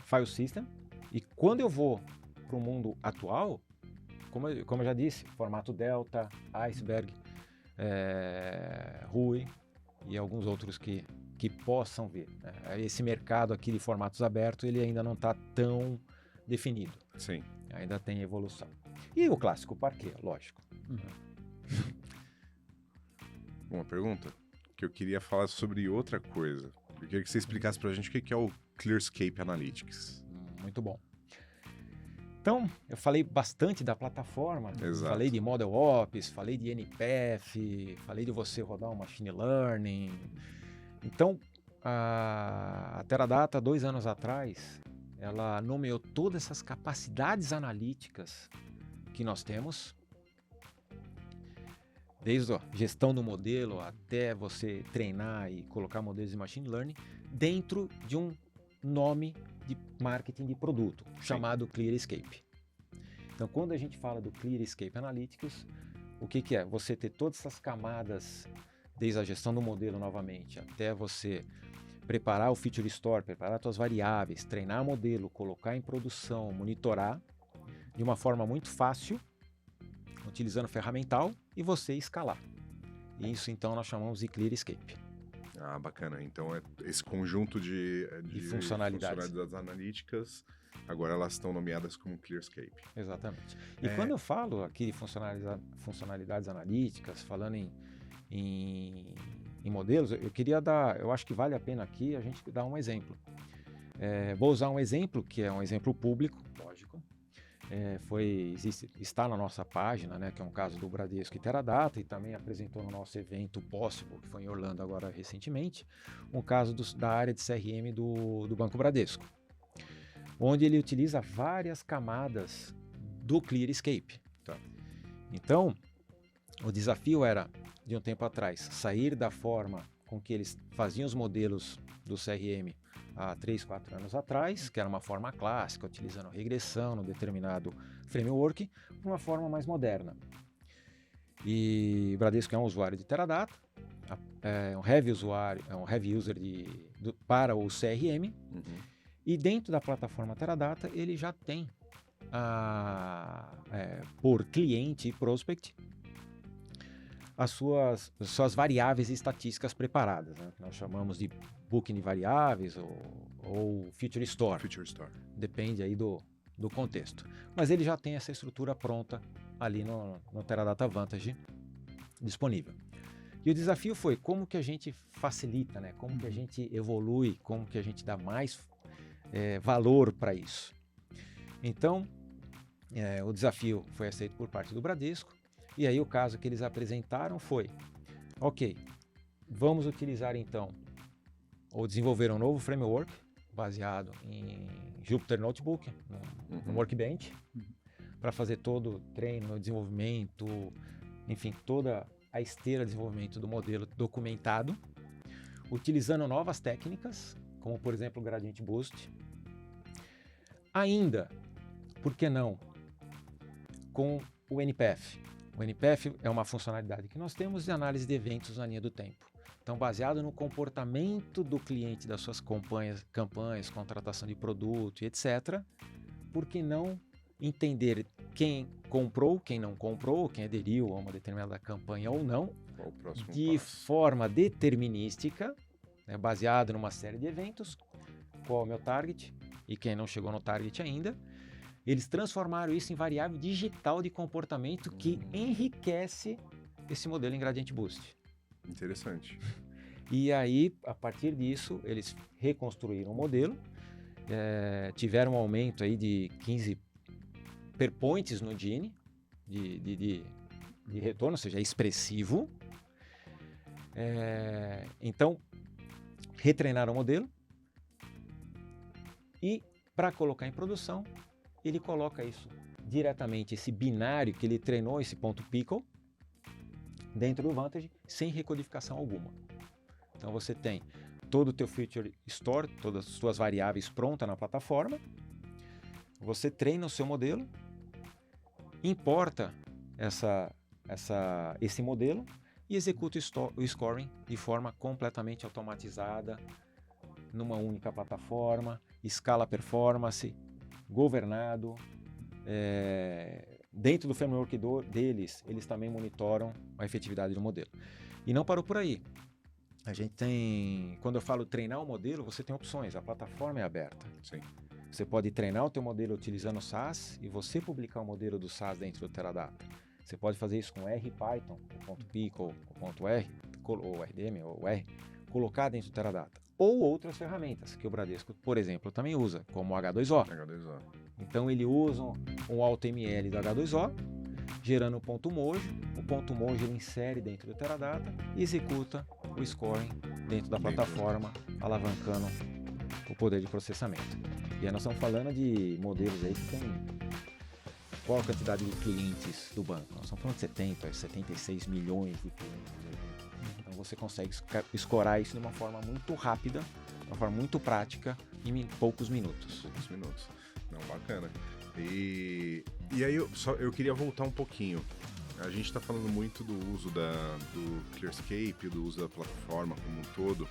File System, e quando eu vou para o mundo atual, como eu já disse, formato Delta, Iceberg, RUI e alguns outros que possam ver, né? Esse mercado aqui de formatos abertos, ele ainda não está tão definido. Sim. Ainda tem evolução. E o clássico Parquet, lógico. Uma pergunta que eu queria falar sobre outra coisa. Eu queria que você explicasse para a gente o que é o ClearScape Analytics. Muito bom. Então, eu falei bastante da plataforma, Exato. Falei de Model Ops, falei de NPF, falei de você rodar um Machine Learning. Então, a Teradata, 2 anos atrás, ela nomeou todas essas capacidades analíticas que nós temos, desde a gestão do modelo até você treinar e colocar modelos de Machine Learning, dentro de um nome de marketing de produto, chamado ClearScape. Então, quando a gente fala do ClearScape Analytics, o que é? Você ter todas essas camadas, desde a gestão do modelo novamente, até você preparar o Feature Store, preparar suas variáveis, treinar o modelo, colocar em produção, monitorar, de uma forma muito fácil, utilizando ferramental, e você escalar. Isso, então, nós chamamos de ClearScape. Ah, bacana. Então, esse conjunto de funcionalidades analíticas, agora elas estão nomeadas como ClearScape. Exatamente. E quando eu falo aqui de funcionalidades analíticas, falando em modelos, eu acho que vale a pena aqui a gente dar um exemplo. Vou usar um exemplo, que é um exemplo público, lógico. Está na nossa página, né, que é um caso do Bradesco e Teradata, e também apresentou no nosso evento Possible, que foi em Orlando agora recentemente, um caso da área de CRM do Banco Bradesco, onde ele utiliza várias camadas do ClearScape. Tá? Então, o desafio era, de um tempo atrás, sair da forma com que eles faziam os modelos do CRM há 3, 4 anos atrás, que era uma forma clássica, utilizando regressão no determinado framework, para uma forma mais moderna. E o Bradesco é um usuário de Teradata, é um heavy user para o CRM, e dentro da plataforma Teradata ele já tem, por cliente e prospect, as suas variáveis estatísticas preparadas, né? Nós chamamos de booking de variáveis ou Feature Store. Feature Store. Depende aí do contexto. Mas ele já tem essa estrutura pronta ali no Teradata Vantage disponível. E o desafio foi como que a gente facilita, né? Como que a gente evolui, como que a gente dá mais valor para isso. Então, o desafio foi aceito por parte do Bradesco. E aí o caso que eles apresentaram foi, ok, vamos utilizar então, ou desenvolver um novo framework baseado em Jupyter Notebook, no Workbench, para fazer todo o treino, desenvolvimento, enfim, toda a esteira de desenvolvimento do modelo documentado, utilizando novas técnicas, como por exemplo o Gradient Boost. Ainda, por que não, com o NPF. O NPF é uma funcionalidade que nós temos de análise de eventos na linha do tempo. Então, baseado no comportamento do cliente, das suas campanhas, contratação de produto, etc., por que não entender quem comprou, quem não comprou, quem aderiu a uma determinada campanha ou não, de forma determinística, né, baseado numa série de eventos, qual é o meu target e quem não chegou no target ainda. Eles transformaram isso em variável digital de comportamento que enriquece esse modelo em Gradient Boost. Interessante. E aí, a partir disso, eles reconstruíram o modelo, tiveram um aumento aí de 15 perpoints no Gini de retorno, ou seja, é expressivo. Então, retreinaram o modelo e, para colocar em produção, ele coloca isso diretamente, esse binário que ele treinou, esse ponto pickle, dentro do Vantage, sem recodificação alguma. Então, você tem todo o teu feature store, todas as suas variáveis prontas na plataforma, você treina o seu modelo, importa esse modelo e executa o scoring de forma completamente automatizada, numa única plataforma, escala performance, governado. Dentro do framework deles, eles também monitoram a efetividade do modelo. E não parou por aí. A gente tem, quando eu falo treinar o modelo, você tem opções, a plataforma é aberta. Sim. Você pode treinar o teu modelo utilizando o SAS e você publicar o modelo do SAS dentro do Teradata. Você pode fazer isso com R Python, o .pickle, o .r, ou RDM, ou R, colocar dentro do Teradata. Ou outras ferramentas que o Bradesco, por exemplo, também usa, como o H2O. H2O. Então ele usa um AutoML do H2O, gerando o ponto Mojo. O ponto Mojo ele insere dentro do Teradata e executa o scoring dentro da plataforma, alavancando o poder de processamento. E aí nós estamos falando de modelos aí que tem qual a quantidade de clientes do banco? Nós estamos falando de 70, 76 milhões de clientes. Então você consegue escorar isso de uma forma muito rápida, de uma forma muito prática, em poucos minutos. Poucos minutos. Não, bacana. E aí eu queria voltar um pouquinho. A gente está falando muito do uso do ClearScape, do uso da plataforma como um todo.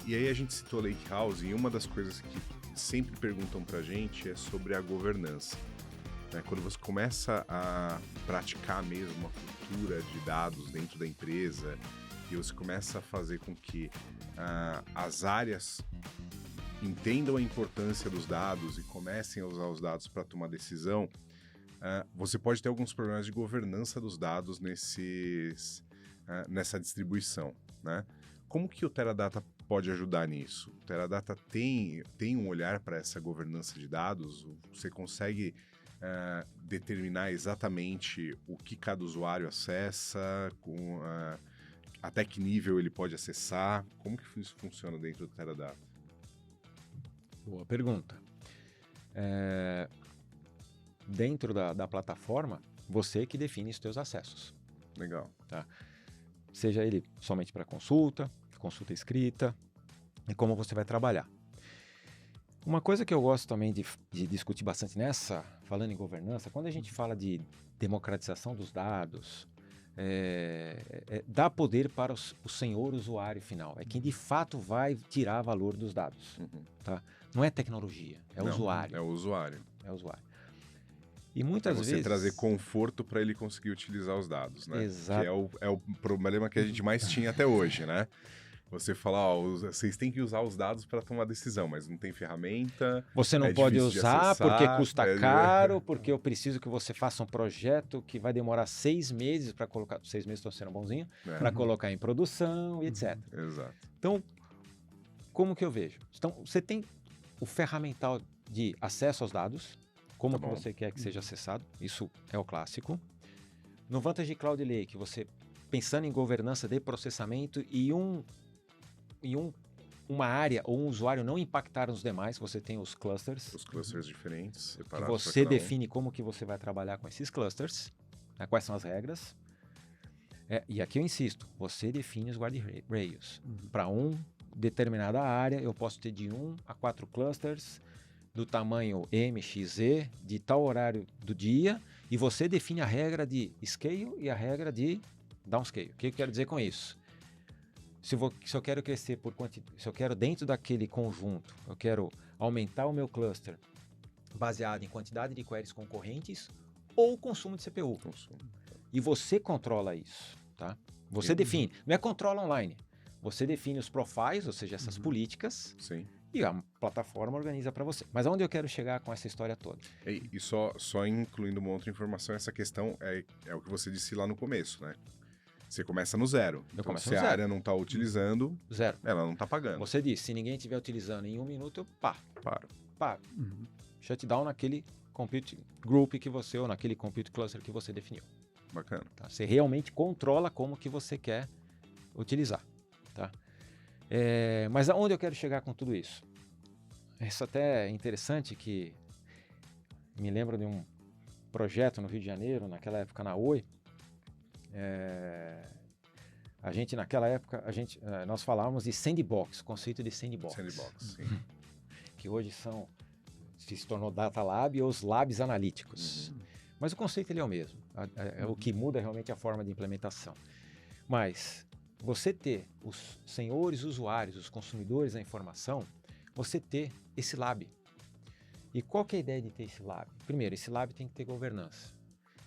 E aí a gente citou Lakehouse e uma das coisas que sempre perguntam pra gente é sobre a governança. Quando você começa a praticar mesmo a cultura de dados dentro da empresa e você começa a fazer com que as áreas entendam a importância dos dados e comecem a usar os dados para tomar decisão, você pode ter alguns problemas de governança dos dados nessa distribuição, né? Como que o Teradata pode ajudar nisso? O Teradata tem um olhar para essa governança de dados? Você consegue determinar exatamente o que cada usuário acessa, até que nível ele pode acessar? Como que isso funciona dentro do Teradata? Boa pergunta. Dentro da plataforma, você que define os teus acessos. Legal. Tá? Seja ele somente para consulta escrita, e como você vai trabalhar. Uma coisa que eu gosto também de discutir bastante falando em governança, quando a gente fala de democratização dos dados, dá poder para o senhor usuário final. É quem de fato vai tirar valor dos dados. Uhum. Tá? Não é tecnologia, é o usuário. É o usuário. É o usuário. E muitas vezes... Você trazer conforto para ele conseguir utilizar os dados, né? Exato. Que é o problema que a gente mais tinha até hoje, né? Você fala, vocês têm que usar os dados para tomar decisão, mas não tem ferramenta. Você não pode usar porque custa caro, porque eu preciso que você faça um projeto que vai demorar 6 meses para colocar... 6 meses estou sendo bonzinho, para colocar em produção e etc. Exato. Então, como que eu vejo? Então, você tem o ferramental de acesso aos dados, como que você quer que seja acessado, isso é o clássico. No Vantage Cloud Lake, você pensando em governança de processamento e uma área ou um usuário não impactar os demais, você tem os clusters. Os clusters diferentes, Que separados. você define como que você vai trabalhar com esses clusters, né, quais são as regras. E aqui eu insisto, você define os guardrails. Para determinada área, eu posso ter de 1 a 4 clusters, do tamanho M, X, Z, de tal horário do dia, e você define a regra de scale e a regra de downscale. O que eu quero dizer com isso? Se eu quero crescer se eu quero dentro daquele conjunto, eu quero aumentar o meu cluster baseado em quantidade de queries concorrentes ou consumo de CPU. E você controla isso, tá? Você define, não é controla online. Você define os profiles, ou seja, essas políticas. Sim. E a plataforma organiza para você. Mas aonde eu quero chegar com essa história toda? E só incluindo uma outra informação, essa questão é o que você disse lá no começo, né? Você começa no zero. Então, se a área não está utilizando, zero, ela não está pagando. Você diz, se ninguém estiver utilizando em 1 minuto, eu paro. Shutdown naquele compute group que você, ou naquele compute cluster que você definiu. Bacana. Tá? Você realmente controla como que você quer utilizar, tá? Mas aonde eu quero chegar com tudo isso? Isso até é interessante, que me lembro de um projeto no Rio de Janeiro, naquela época na Oi. A gente, naquela época, nós falávamos de sandbox, conceito de sandbox. Sandbox, sim. Que hoje se tornou Data Lab ou os labs analíticos. Mas o conceito ele é o mesmo. O que muda realmente é a forma de implementação. Mas você ter os senhores usuários, os consumidores da informação, você ter esse lab. E qual que é a ideia de ter esse lab? Primeiro, esse lab tem que ter governança.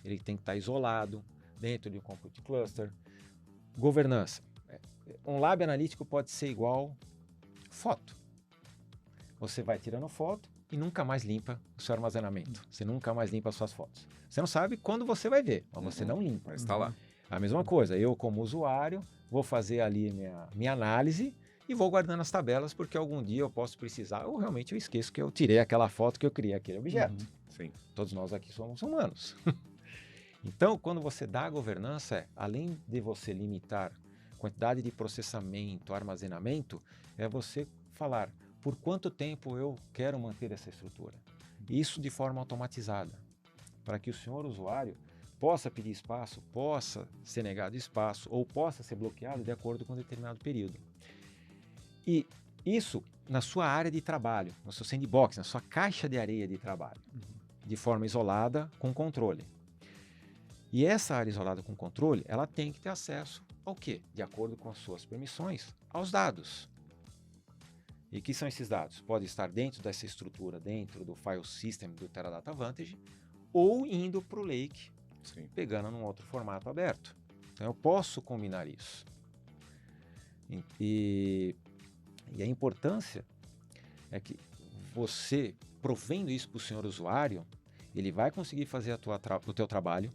Ele tem que estar isolado, dentro de um compute cluster. Governança. Um lab analítico pode ser igual foto. Você vai tirando foto e nunca mais limpa o seu armazenamento. Você nunca mais limpa as suas fotos. Você não sabe quando você vai ver, mas você não limpa. Mas está lá. A mesma coisa, eu como usuário vou fazer ali minha análise e vou guardando as tabelas, porque algum dia eu posso precisar, ou realmente eu esqueço que eu tirei aquela foto, que eu criei aquele objeto. Sim. Todos nós aqui somos humanos. Então, quando você dá a governança, além de você limitar quantidade de processamento, armazenamento, é você falar por quanto tempo eu quero manter essa estrutura. Isso de forma automatizada, para que o senhor usuário possa pedir espaço, possa ser negado espaço ou possa ser bloqueado de acordo com um determinado período. E isso na sua área de trabalho, no seu sandbox, na sua caixa de areia de trabalho, de forma isolada, com controle. E essa área isolada com controle, ela tem que ter acesso ao quê? De acordo com as suas permissões, aos dados. E que são esses dados? Pode estar dentro dessa estrutura, dentro do file system do Teradata Vantage, ou indo para o Lake, Sim. pegando num outro formato aberto. Então eu posso combinar isso. E a importância é que você, provendo isso para o senhor usuário, ele vai conseguir fazer o teu trabalho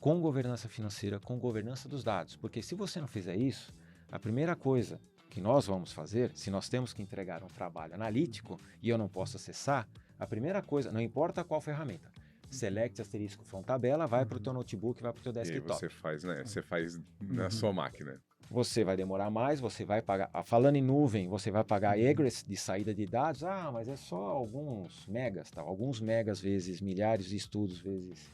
com governança financeira, com governança dos dados. Porque se você não fizer isso, a primeira coisa que nós vamos fazer, se nós temos que entregar um trabalho analítico e eu não posso acessar, a primeira coisa, não importa qual ferramenta, select asterisco from tabela, vai para o teu notebook, vai para o teu E aí desktop. você faz, né? Você faz na sua máquina. Você vai demorar mais, você vai pagar, falando em nuvem, você vai pagar egress de saída de dados, mas é só alguns megas, tá? Alguns megas vezes milhares de estudos, vezes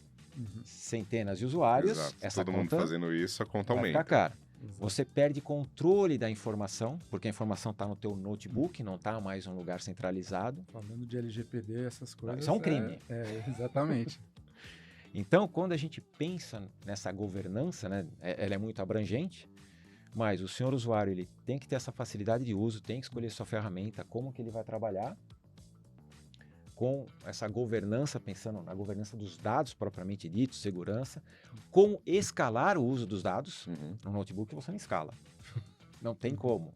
centenas de usuários. Exato. Essa Todo conta mundo fazendo isso, a conta vai ficar aumenta. cara. Você perde controle da informação, porque a informação está no teu notebook, não está mais em um lugar centralizado. Falando de LGPD, essas coisas... Isso é um crime. Exatamente. Então, quando a gente pensa nessa governança, né, ela é muito abrangente, mas o senhor usuário ele tem que ter essa facilidade de uso, tem que escolher sua ferramenta, como que ele vai trabalhar com essa governança, pensando na governança dos dados propriamente dito, segurança, como escalar o uso dos dados. No notebook você não escala, não tem como.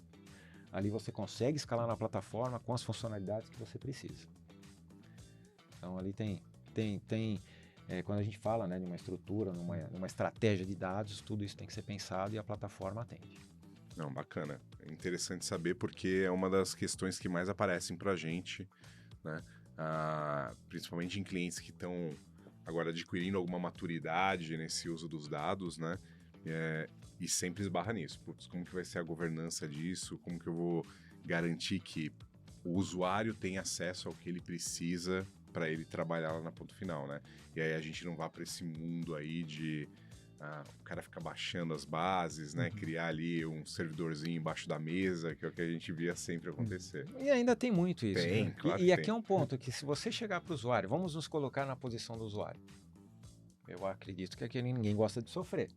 Ali você consegue escalar na plataforma com as funcionalidades que você precisa. Então ali tem quando a gente fala, né, de uma estrutura, numa estratégia de dados, tudo isso tem que ser pensado e a plataforma atende. Não, bacana. É interessante saber porque é uma das questões que mais aparecem para a gente, né? Principalmente em clientes que estão agora adquirindo alguma maturidade nesse uso dos dados, né? E sempre esbarra nisso. Putz, como que vai ser a governança disso? Como que eu vou garantir que o usuário tem acesso ao que ele precisa para ele trabalhar lá na ponta final, né? E aí a gente não vá para esse mundo aí de o cara ficar baixando as bases, né? Criar ali um servidorzinho embaixo da mesa, que é o que a gente via sempre acontecer. E ainda tem muito isso. Tem, né? claro E que aqui tem. é um ponto que se você chegar para o usuário, vamos nos colocar na posição do usuário. Eu acredito que aqui ninguém gosta de sofrer.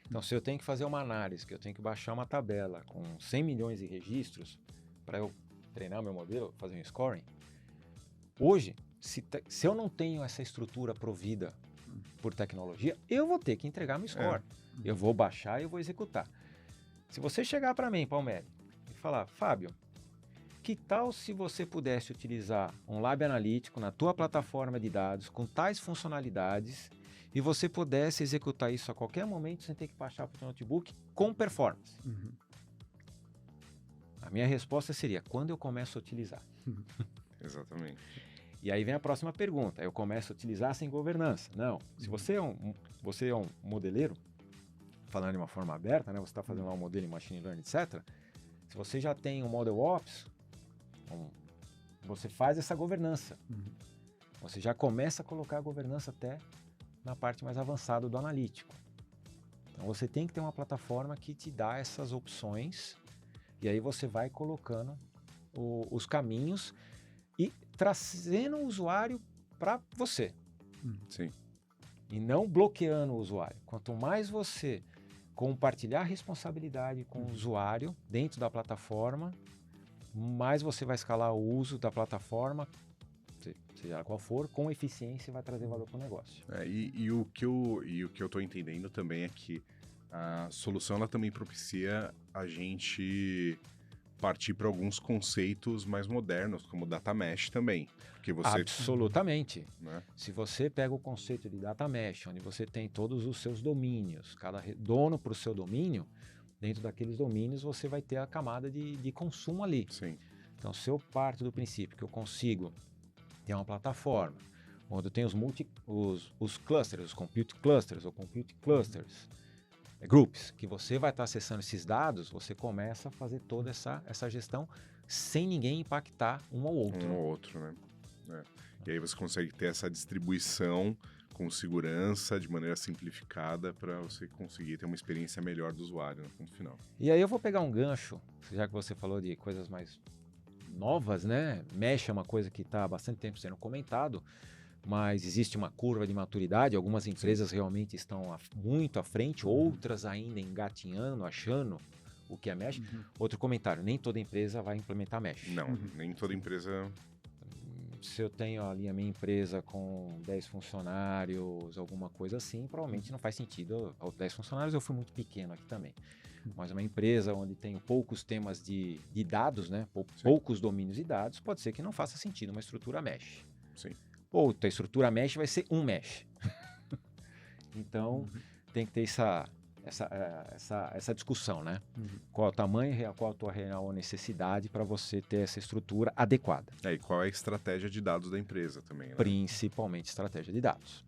Então, se eu tenho que fazer uma análise, que eu tenho que baixar uma tabela com 100 milhões de registros para eu treinar meu modelo, fazer um scoring, hoje, se eu não tenho essa estrutura provida por tecnologia, eu vou ter que entregar meu score. Eu vou baixar e eu vou executar. Se você chegar para mim, Palmeri, e falar, Fábio, que tal se você pudesse utilizar um lab analítico na tua plataforma de dados com tais funcionalidades e você pudesse executar isso a qualquer momento sem ter que baixar para o notebook com performance? A minha resposta seria, quando eu começo a utilizar? Exatamente. E aí vem a próxima pergunta, eu começo a utilizar sem governança? Não. Se você é um modeleiro, falando de uma forma aberta, né? Você está fazendo lá um modelo em machine learning, etc. Se você já tem um model ops, você faz essa governança. Você já começa a colocar a governança até na parte mais avançada do analítico. Então você tem que ter uma plataforma que te dá essas opções e aí você vai colocando os caminhos e trazendo o usuário para você. Sim. E não bloqueando o usuário. Quanto mais você compartilhar a responsabilidade com o usuário dentro da plataforma, mais você vai escalar o uso da plataforma, seja qual for, com eficiência e vai trazer valor para o negócio. E o que eu estou entendendo também é que a solução ela também propicia a gente partir para alguns conceitos mais modernos, como data mesh também. Porque você, Absolutamente. né? Se você pega o conceito de data mesh, onde você tem todos os seus domínios, cada dono para o seu domínio, dentro daqueles domínios você vai ter a camada de consumo ali. Sim. Então, se eu parto do princípio que eu consigo ter uma plataforma onde eu tenho os clusters, os compute clusters ou compute clusters, groups, que você vai estar acessando esses dados, você começa a fazer toda essa gestão sem ninguém impactar um ao outro. Um ou outro, né? E aí você consegue ter essa distribuição com segurança, de maneira simplificada, para você conseguir ter uma experiência melhor do usuário no ponto final. E aí eu vou pegar um gancho, já que você falou de coisas mais novas, né? Mesh é uma coisa que está há bastante tempo sendo comentado, mas existe uma curva de maturidade, algumas empresas realmente estão muito à frente, outras ainda engatinhando, achando o que é Mesh. Outro comentário, nem toda empresa vai implementar Mesh. Não, nem toda empresa... Se eu tenho ali a minha empresa com 10 funcionários, alguma coisa assim, provavelmente não faz sentido. 10 funcionários eu fui muito pequeno aqui também. Mas uma empresa onde tenho poucos temas de dados, né? Poucos domínios de dados, pode ser que não faça sentido uma estrutura Mesh. Sim. Ou a estrutura Mesh vai ser um Mesh. Então, tem que ter essa discussão, né? Qual é o tamanho real, qual a tua real necessidade para você ter essa estrutura adequada. E qual é a estratégia de dados da empresa também, né? Principalmente estratégia de dados.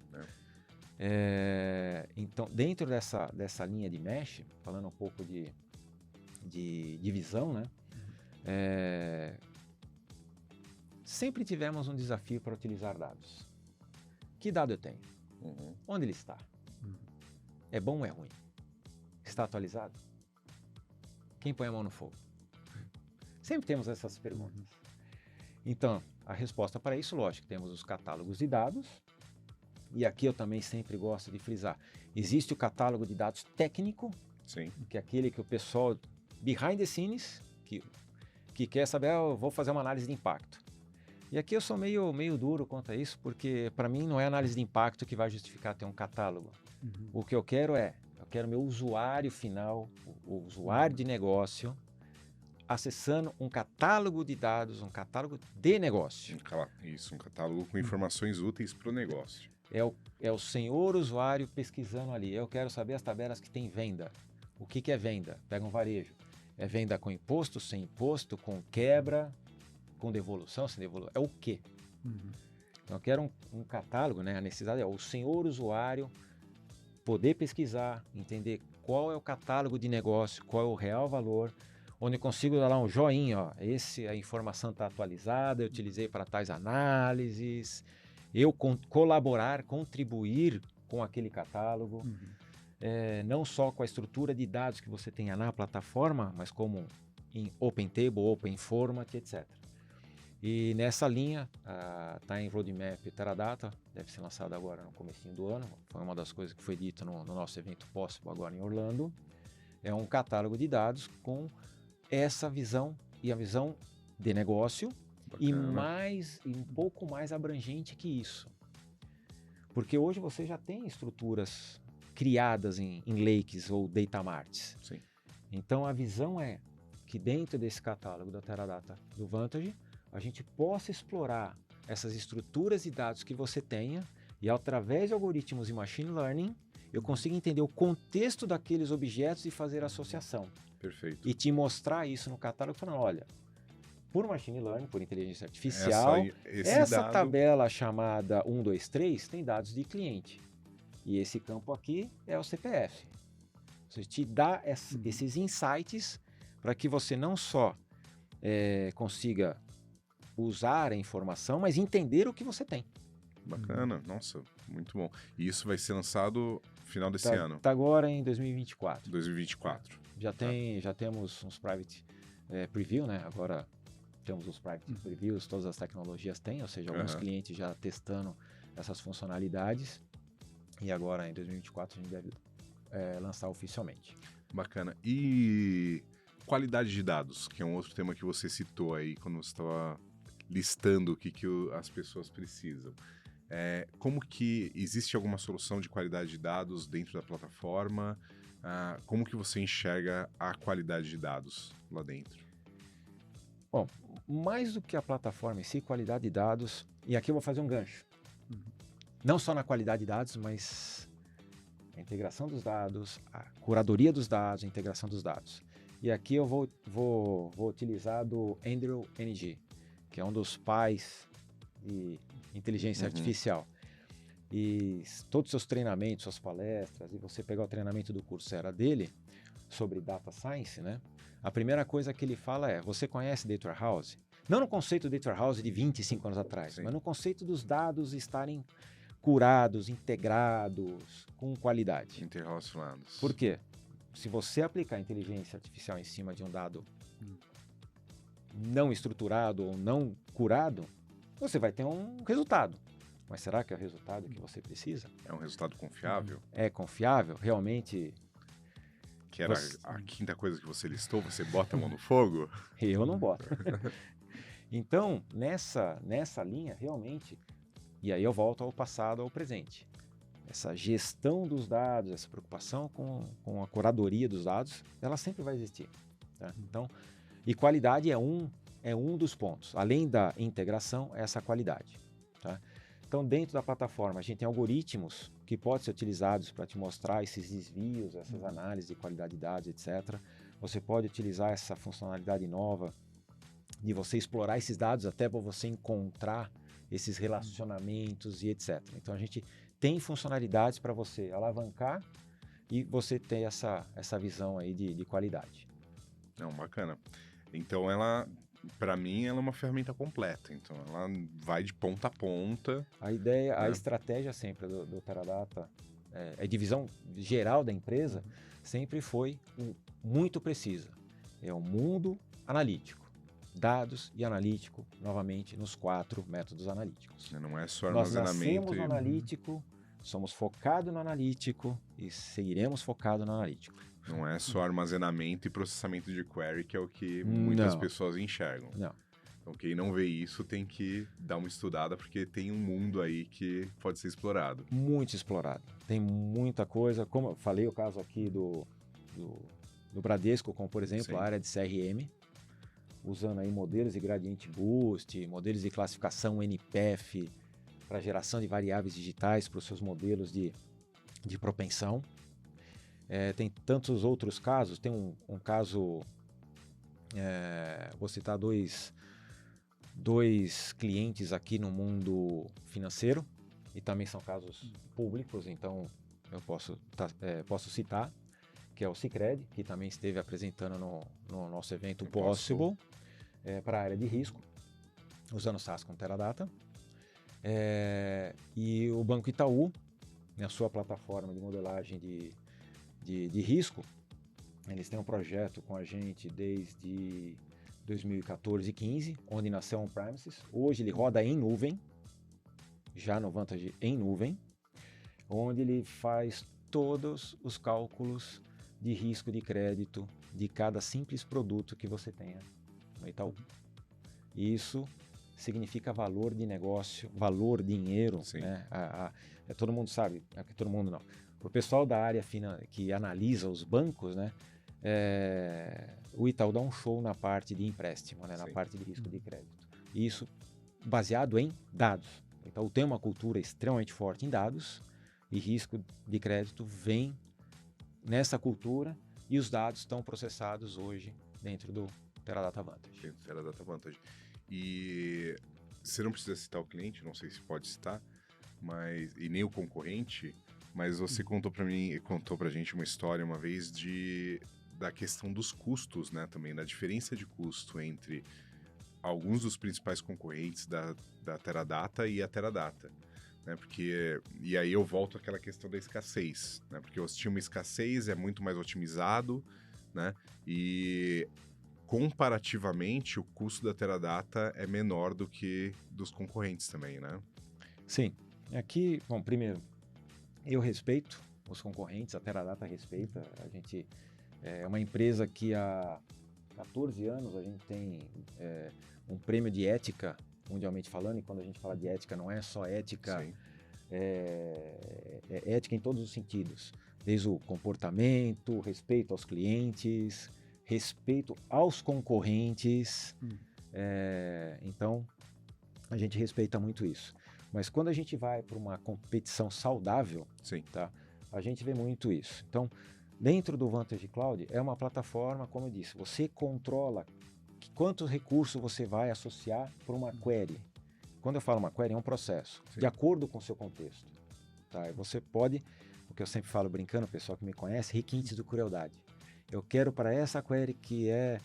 Então, dentro dessa linha de Mesh, falando um pouco de divisão, né? Sempre tivemos um desafio para utilizar dados. Que dado eu tenho? Onde ele está? É bom ou é ruim? Está atualizado? Quem põe a mão no fogo? Sempre temos essas perguntas. Então, a resposta para isso, lógico, temos os catálogos de dados, e aqui eu também sempre gosto de frisar, existe o catálogo de dados técnico, Sim. que é aquele que o pessoal, behind the scenes, que quer saber, eu vou fazer uma análise de impacto. E aqui eu sou meio duro quanto a isso, porque para mim não é análise de impacto que vai justificar ter um catálogo. O que eu quero meu usuário final, o usuário de negócio, acessando um catálogo de dados, um catálogo de negócio. Isso, um catálogo com informações úteis para o negócio. É o senhor usuário pesquisando ali. Eu quero saber as tabelas que tem venda. O que é venda? Pega um varejo. É venda com imposto, sem imposto, com quebra, com devolução, sem devolução. É o quê? Então eu quero um catálogo, né? A necessidade é o senhor usuário poder pesquisar, entender qual é o catálogo de negócio, qual é o real valor, onde eu consigo dar lá um joinha, ó, a informação está atualizada, eu utilizei para tais análises, eu colaborar, contribuir com aquele catálogo, não só com a estrutura de dados que você tenha na plataforma, mas como em Open Table, Open Format, etc. E nessa linha, está em Roadmap Teradata, deve ser lançado agora no comecinho do ano, foi uma das coisas que foi dita no nosso evento Possible agora em Orlando, é um catálogo de dados com essa visão e a visão de negócio. Bacana. E um pouco mais abrangente que isso. Porque hoje você já tem estruturas criadas em lakes ou data marts. Sim. Então a visão é que dentro desse catálogo da Teradata do Vantage, a gente possa explorar essas estruturas de dados que você tenha e através de algoritmos de machine learning, eu consigo entender o contexto daqueles objetos e fazer associação. Perfeito. E te mostrar isso no catálogo falando, olha, por machine learning, por inteligência artificial, essa tabela chamada 1, 2, 3 tem dados de cliente. E esse campo aqui é o CPF. Você te dá esses insights para que você não só consiga usar a informação, mas entender o que você tem. Bacana, nossa, muito bom. E isso vai ser lançado no final desse ano, Tá agora em 2024. 2024. Já temos uns private preview, né? Agora temos os private previews, todas as tecnologias têm, ou seja, alguns clientes já testando essas funcionalidades. E agora em 2024 a gente deve lançar oficialmente. Bacana. E qualidade de dados, que é um outro tema que você citou aí quando você estava listando o que as pessoas precisam. Como que existe alguma solução de qualidade de dados dentro da plataforma? Como que você enxerga a qualidade de dados lá dentro? Bom, mais do que a plataforma em si, qualidade de dados, e aqui eu vou fazer um gancho. Não só na qualidade de dados, mas a integração dos dados, a curadoria dos dados, a integração dos dados. E aqui eu vou utilizar do Andrew Ng, que é um dos pais de inteligência artificial. E todos os seus treinamentos, suas palestras, e você pegar o treinamento do Coursera dele sobre Data Science, né? A primeira coisa que ele fala você conhece Data Warehouse? Não no conceito de Data Warehouse de 25 anos atrás, mas no conceito dos dados estarem curados, integrados, com qualidade. Interrelacionados. Por quê? Se você aplicar inteligência artificial em cima de um dado não estruturado ou não curado, você vai ter um resultado. Mas será que é o resultado que você precisa? É um resultado confiável? É confiável? Realmente? Que era a quinta coisa que você listou, você bota a mão no fogo? Eu não boto. Então, nessa linha, realmente, e aí eu volto ao passado, ao presente. Essa gestão dos dados, essa preocupação com a curadoria dos dados, ela sempre vai existir. Tá? Então, e qualidade é um dos pontos. Além da integração, essa qualidade. Tá? Então, dentro da plataforma, a gente tem algoritmos que podem ser utilizados para te mostrar esses desvios, essas análises de qualidade de dados, etc. Você pode utilizar essa funcionalidade nova de você explorar esses dados até para você encontrar esses relacionamentos e etc. Então, a gente tem funcionalidades para você alavancar e você ter essa visão aí de qualidade. Não, bacana. Então, para mim, ela é uma ferramenta completa. Então, ela vai de ponta a ponta. A ideia, a estratégia sempre do Teradata, a divisão geral da empresa, sempre foi muito precisa. É o mundo analítico. Dados e analítico, novamente, nos 4 métodos analíticos. Não é só Nós armazenamento. nascemos no analítico, somos focados no analítico e seguiremos focados no analítico. Não é só armazenamento e processamento de query, que é o que muitas pessoas enxergam. Não. Então, quem não vê isso tem que dar uma estudada, porque tem um mundo aí que pode ser explorado. Muito explorado. Tem muita coisa, como eu falei o caso aqui do Bradesco, como por exemplo a área de CRM, usando aí modelos de Gradient Boost, modelos de classificação NPF para geração de variáveis digitais para os seus modelos de propensão. Tem tantos outros casos, tem um caso, vou citar dois clientes aqui no mundo financeiro, e também são casos públicos, então eu posso citar, que é o Sicredi, que também esteve apresentando no nosso evento Possible, para a área de risco, usando SaaS com Teradata. E o Banco Itaú, na sua plataforma de modelagem de risco, eles têm um projeto com a gente desde 2014 e 15, onde nasceu on-premises. Hoje ele roda em nuvem, já no Vantage em nuvem, onde ele faz todos os cálculos de risco de crédito de cada simples produto que você tenha no Itaú. Isso significa valor de negócio, valor dinheiro. Né? Todo mundo sabe, todo mundo não. Para o pessoal da área que analisa os bancos, né, o Itaú dá um show na parte de empréstimo, né, na parte de risco de crédito. Isso baseado em dados. O Itaú tem uma cultura extremamente forte em dados, e risco de crédito vem nessa cultura, e os dados estão processados hoje dentro do Teradata Vantage. Teradata Vantage. E você não precisa citar o cliente, não sei se pode citar, e nem o concorrente, Mas você contou pra gente uma história uma vez da questão dos custos, né? Também, da diferença de custo entre alguns dos principais concorrentes da Teradata e a Teradata. Né? E aí eu volto àquela questão da escassez, né? Porque se tinha uma escassez, é muito mais otimizado, né? E comparativamente o custo da Teradata é menor do que dos concorrentes também, né? Sim. Aqui, bom, primeiro, eu respeito os concorrentes, a Teradata respeita. A gente é uma empresa que há 14 anos a gente tem um prêmio de ética, mundialmente falando, e quando a gente fala de ética, não é só ética, é ética em todos os sentidos, desde o comportamento, respeito aos clientes, respeito aos concorrentes, então a gente respeita muito isso. Mas quando a gente vai para uma competição saudável, tá, a gente vê muito isso. Então, dentro do Vantage Cloud é uma plataforma, como eu disse, você controla quantos recursos você vai associar para uma query. Quando eu falo uma query, é um processo, de acordo com o seu contexto. Tá? E você pode, o que eu sempre falo brincando, o pessoal que me conhece, requintes de crueldade. Eu quero para essa query que é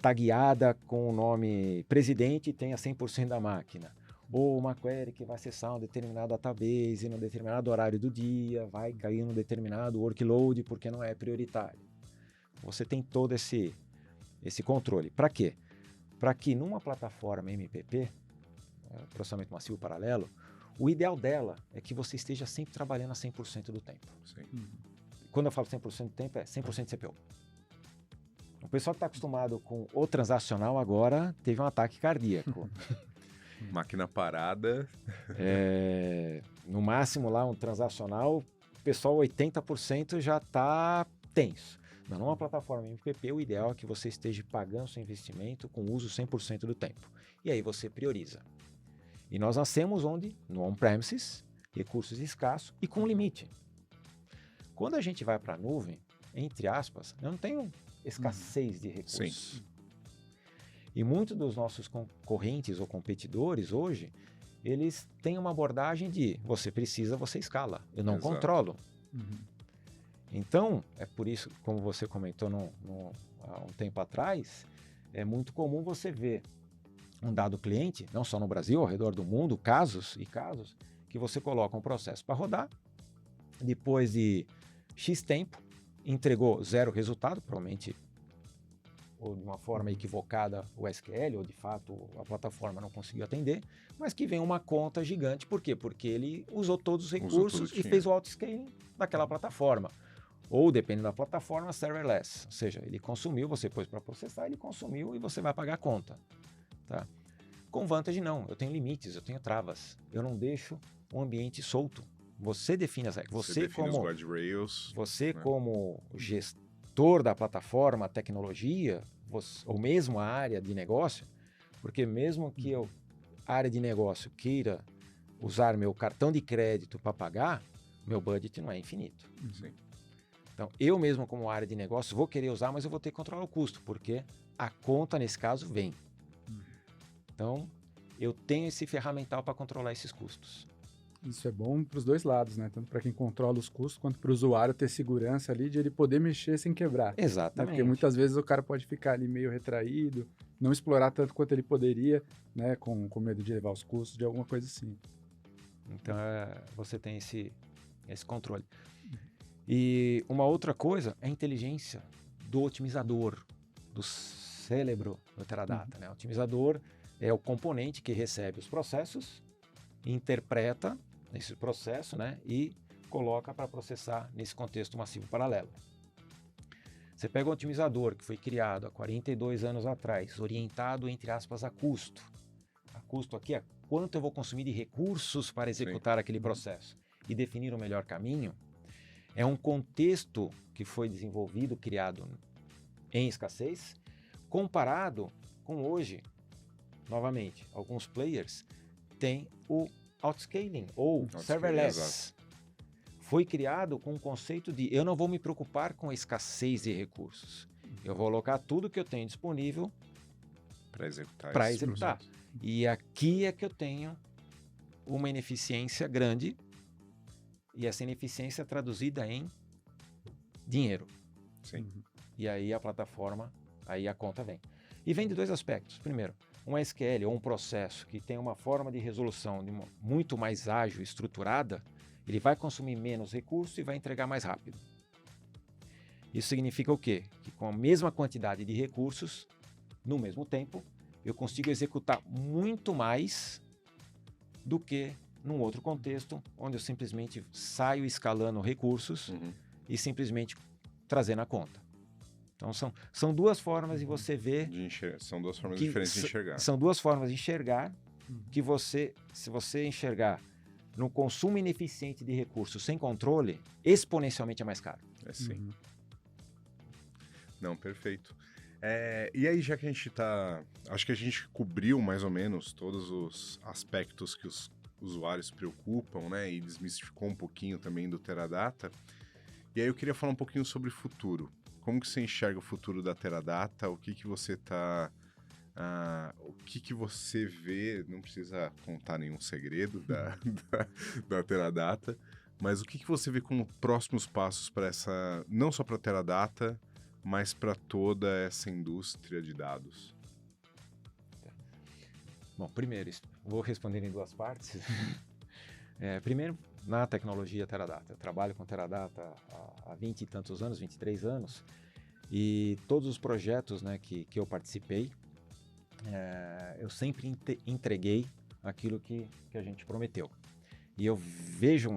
tagueada com o nome presidente e tenha 100% da máquina. Ou uma query que vai acessar um determinado database num determinado horário do dia, vai cair num determinado workload porque não é prioritário. Você tem todo esse controle. Para quê? Para que numa plataforma MPP, processamento massivo paralelo, o ideal dela é que você esteja sempre trabalhando a 100% do tempo. Quando eu falo 100% do tempo, é 100% CPU. O pessoal que está acostumado com o transacional agora teve um ataque cardíaco. Máquina parada. No máximo lá um transacional, o pessoal 80% já está tenso. Mas numa plataforma MPP, o ideal é que você esteja pagando seu investimento com uso 100% do tempo. E aí você prioriza. E nós nascemos onde? No on-premises, recursos escassos e com limite. Quando a gente vai para a nuvem, entre aspas, eu não tenho escassez de recursos. E muitos dos nossos concorrentes ou competidores hoje, eles têm uma abordagem de você precisa, você escala. Eu não controlo. Então, é por isso, como você comentou há um tempo atrás, é muito comum você ver um dado cliente, não só no Brasil, ao redor do mundo, casos, que você coloca um processo para rodar, depois de X tempo, entregou 0 resultado, provavelmente ou de uma forma equivocada o SQL, ou de fato a plataforma não conseguiu atender, mas que vem uma conta gigante. Por quê? Porque ele usou todos os recursos e fez o auto-scaling daquela plataforma. Ou, dependendo da plataforma, serverless. Ou seja, ele consumiu, você pôs para processar, ele consumiu e você vai pagar a conta. Tá? Com Vantage não, eu tenho limites, eu tenho travas. Eu não deixo o ambiente solto. Você define as regras. Você define os guardrails. Você, como gestor da plataforma, tecnologia, ou mesmo a área de negócio, porque mesmo que a área de negócio queira usar meu cartão de crédito para pagar, meu budget não é infinito. Então, eu mesmo como área de negócio vou querer usar, mas eu vou ter que controlar o custo, porque a conta, nesse caso, vem. Então, eu tenho esse ferramental para controlar esses custos. Isso é bom para os dois lados, né? Tanto para quem controla os custos, quanto para o usuário ter segurança ali de ele poder mexer sem quebrar. Exatamente. Né? Porque muitas vezes o cara pode ficar ali meio retraído, não explorar tanto quanto ele poderia, né? Com medo de levar os custos, de alguma coisa assim. Então, você tem esse controle. E uma outra coisa é a inteligência do otimizador, do cérebro do Teradata. Né? O otimizador é o componente que recebe os processos, interpreta esse processo, né, e coloca para processar nesse contexto massivo paralelo. Você pega um otimizador que foi criado há 42 anos atrás, orientado, entre aspas, a custo. A custo aqui é quanto eu vou consumir de recursos para executar aquele processo e definir o melhor caminho. É um contexto que foi desenvolvido, criado em escassez, comparado com hoje, novamente, alguns players têm o outscaling ou serverless. Foi criado com o conceito de eu não vou me preocupar com a escassez de recursos. Eu vou alocar tudo que eu tenho disponível para executar. E aqui é que eu tenho uma ineficiência grande e essa ineficiência é traduzida em dinheiro. Sim. E aí a plataforma, aí a conta vem. E vem de dois aspectos. Primeiro, um SQL ou um processo que tem uma forma de resolução muito mais ágil e estruturada, ele vai consumir menos recursos e vai entregar mais rápido. Isso significa o quê? Que com a mesma quantidade de recursos, no mesmo tempo, eu consigo executar muito mais do que num outro contexto, onde eu simplesmente saio escalando recursos e simplesmente trazendo a conta. Então, são duas formas de você ver... São duas formas diferentes de enxergar. São duas formas de enxergar que se você enxergar no consumo ineficiente de recursos sem controle, exponencialmente é mais caro. Sim. Não, perfeito. E aí, já que a gente acho que a gente cobriu mais ou menos todos os aspectos que os usuários se preocupam, né? E desmistificou um pouquinho também do Teradata. E aí eu queria falar um pouquinho sobre o futuro. Como que você enxerga o futuro da Teradata? O que você o que você vê? Não precisa contar nenhum segredo da Teradata, mas o que você vê como próximos passos para não só para a Teradata, mas para toda essa indústria de dados? Bom, primeiro, vou responder em duas partes. Primeiro, na tecnologia Teradata. Eu trabalho com Teradata há 20 e tantos anos, 23 anos, e todos os projetos, né, que eu participei, eu sempre entreguei aquilo que a gente prometeu. E eu vejo,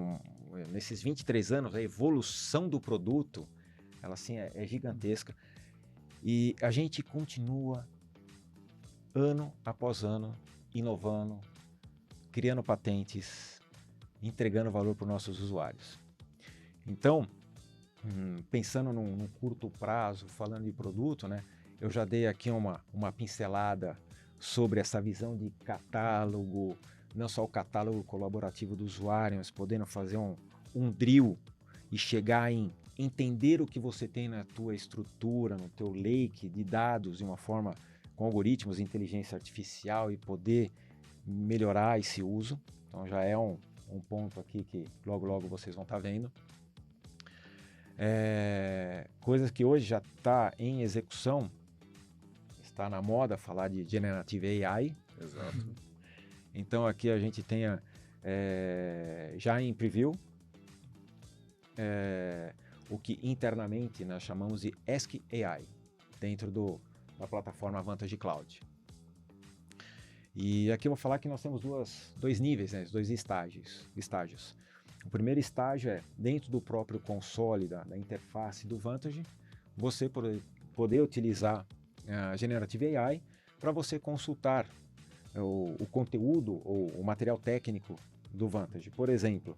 nesses 23 anos, a evolução do produto, ela assim, é gigantesca, e a gente continua, ano após ano, inovando, criando patentes, entregando valor para os nossos usuários. Então, pensando num curto prazo, falando de produto, né, eu já dei aqui uma pincelada sobre essa visão de catálogo, não só o catálogo colaborativo do usuário, mas podendo fazer um drill e chegar em entender o que você tem na tua estrutura, no teu lake de dados de uma forma com algoritmos de inteligência artificial e poder melhorar esse uso. Então já é um ponto aqui que logo vocês vão estar vendo. Coisas que hoje já está em execução, está na moda falar de Generative AI. Exato. Então aqui a gente tem já em preview o que internamente nós chamamos de Ask AI, dentro da plataforma Vantage Cloud. E aqui eu vou falar que nós temos dois níveis, né, dois estágios. O primeiro estágio é, dentro do próprio console, da interface do Vantage, você poder utilizar a Generative AI para você consultar o conteúdo ou o material técnico do Vantage. Por exemplo,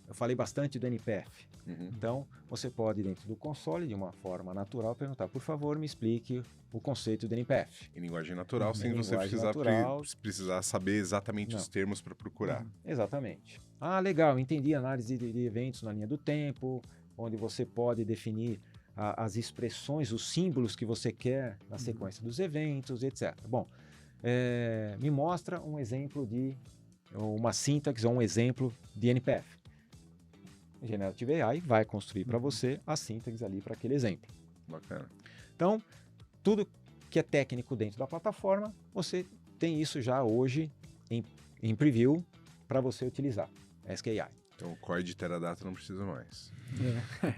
eu falei bastante do NPF. Então, você pode, dentro do console, de uma forma natural, perguntar, por favor, me explique o conceito do NPF. Em linguagem natural, sem você precisar saber exatamente os termos para procurar. Exatamente. Legal, entendi a análise de eventos na linha do tempo, onde você pode definir as expressões, os símbolos que você quer na sequência dos eventos, etc. Bom, me mostra um exemplo de uma sintaxe ou um exemplo de NPF. Generative AI vai construir para você a sintaxe ali para aquele exemplo. Bacana. Então, tudo que é técnico dentro da plataforma, você tem isso já hoje em preview para você utilizar. Ask AI. Então, o core de Teradata não precisa mais.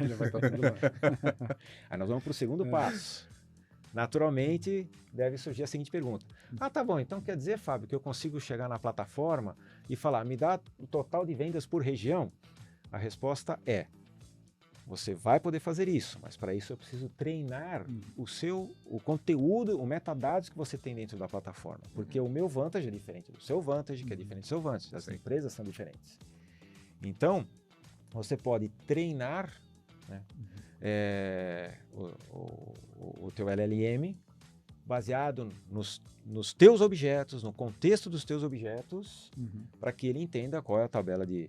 Já vai estar tudo lá. Aí nós vamos para o segundo passo. Naturalmente, deve surgir a seguinte pergunta. Tá bom, então quer dizer, Fábio, que eu consigo chegar na plataforma e falar, me dá o total de vendas por região? A resposta é, você vai poder fazer isso, mas para isso eu preciso treinar o conteúdo, o metadados que você tem dentro da plataforma, porque o meu Vantage é diferente do seu Vantage, que é diferente do seu Vantage, as empresas são diferentes. Então, você pode treinar, né, o teu LLM baseado nos teus objetos, no contexto dos teus objetos, para que ele entenda qual é a tabela que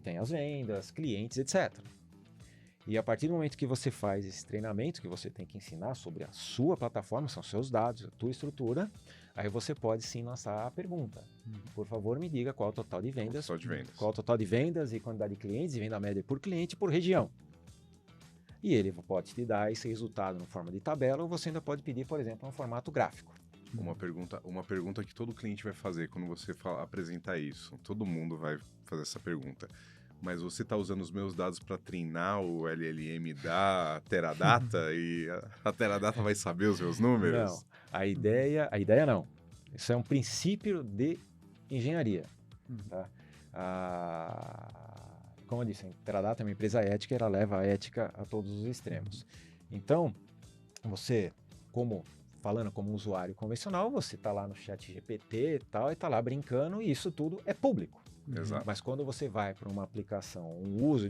tem as vendas, clientes, etc. E a partir do momento que você faz esse treinamento, que você tem que ensinar sobre a sua plataforma, são seus dados, a tua estrutura, aí você pode sim lançar a pergunta. Por favor, me diga qual é o total de vendas, qual é o total de vendas e quantidade de clientes e venda média por cliente e por região. E ele pode te dar esse resultado na forma de tabela, ou você ainda pode pedir, por exemplo, um formato gráfico. Uma pergunta que todo cliente vai fazer quando você apresentar isso. Todo mundo vai fazer essa pergunta. Mas você está usando os meus dados para treinar o LLM da Teradata e a Teradata vai saber os meus números? Não, a ideia não. Isso é um princípio de engenharia. Tá? Como eu disse, a Teradata é uma empresa ética, ela leva a ética a todos os extremos. Então, você, falando como usuário convencional, você está lá no chat GPT e tal, e está lá brincando, e isso tudo é público. Exato. Mas quando você vai para uma aplicação, um uso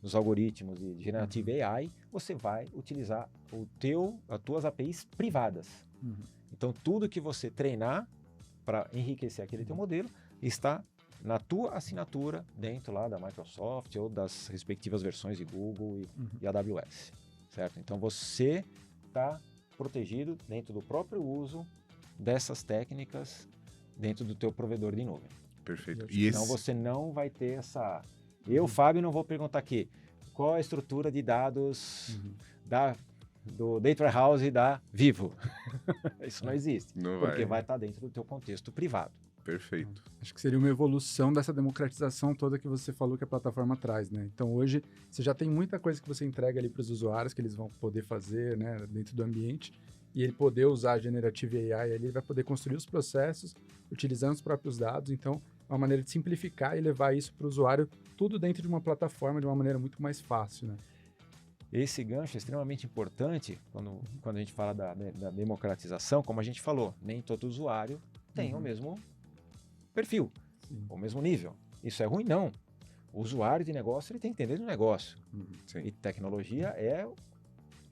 dos algoritmos de Generative AI, você vai utilizar as tuas APIs privadas. Então, tudo que você treinar para enriquecer aquele teu modelo está na tua assinatura dentro lá da Microsoft ou das respectivas versões de Google e AWS, certo? Então, você está protegido dentro do próprio uso dessas técnicas dentro do teu provedor de nuvem. Perfeito. Então você não vai ter essa... Eu, Fábio, não vou perguntar aqui qual a estrutura de dados do Data Warehouse da Vivo. Isso não existe. Não porque vai estar dentro do teu contexto privado. Perfeito. Acho que seria uma evolução dessa democratização toda que você falou que a plataforma traz, né? Então hoje você já tem muita coisa que você entrega ali para os usuários que eles vão poder fazer, né, dentro do ambiente, e ele poder usar a Generative AI ali, ele vai poder construir os processos utilizando os próprios dados. Então é uma maneira de simplificar e levar isso para o usuário tudo dentro de uma plataforma de uma maneira muito mais fácil, né? Esse gancho é extremamente importante quando a gente fala da democratização, como a gente falou, nem todo usuário tem o mesmo perfil, o mesmo nível. Isso é ruim? Não. O usuário de negócio ele tem que entender do negócio. E tecnologia é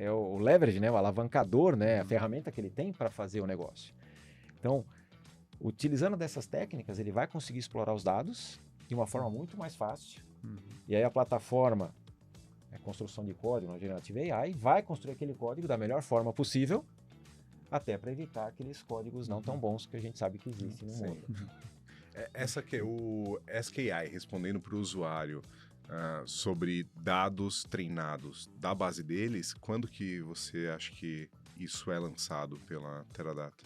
o leverage, né? O alavancador, né? A ferramenta que ele tem para fazer o negócio. Então, utilizando dessas técnicas, ele vai conseguir explorar os dados de uma forma muito mais fácil. E aí a plataforma, a construção de código na Generative AI, vai construir aquele código da melhor forma possível, até para evitar aqueles códigos não tão bons que a gente sabe que existem no mundo. Essa que é o SKI, respondendo para o usuário sobre dados treinados da base deles, quando que você acha que isso é lançado pela Teradata?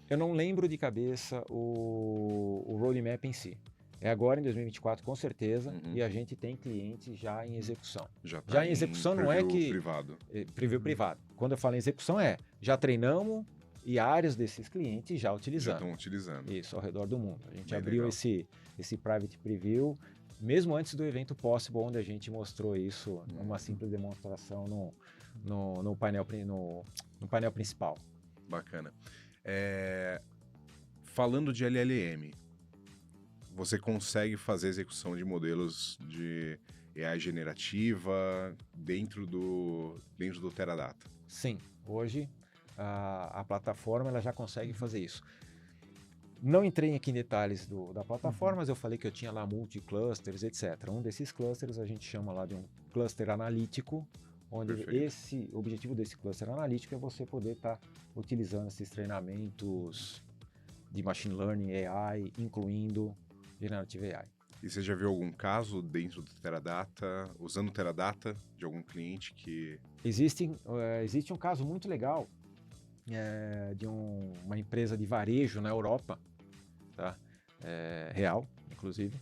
Eu não lembro de cabeça o roadmap em si. É agora em 2024, com certeza, e a gente tem clientes já em execução. Já em execução não é que... privado. Preview privado. Quando eu falo em execução já treinamos e áreas desses clientes já utilizando. Já estão utilizando. Isso, ao redor do mundo. A gente Bem abriu legal. esse private preview, mesmo antes do evento Possible, onde a gente mostrou isso numa simples demonstração no painel principal. Bacana. Falando de LLM, você consegue fazer execução de modelos de AI generativa dentro do Teradata? Sim, hoje a plataforma ela já consegue fazer isso. Não entrei aqui em detalhes da plataforma, mas eu falei que eu tinha lá multi-clusters, etc. Um desses clusters a gente chama lá de um cluster analítico, onde o objetivo desse cluster analítico é você poder estar utilizando esses treinamentos de machine learning, AI, incluindo Generative AI. E você já viu algum caso dentro do Teradata, usando o Teradata, de algum cliente que... Existe um caso muito legal de uma empresa de varejo na Europa, tá? Real, inclusive,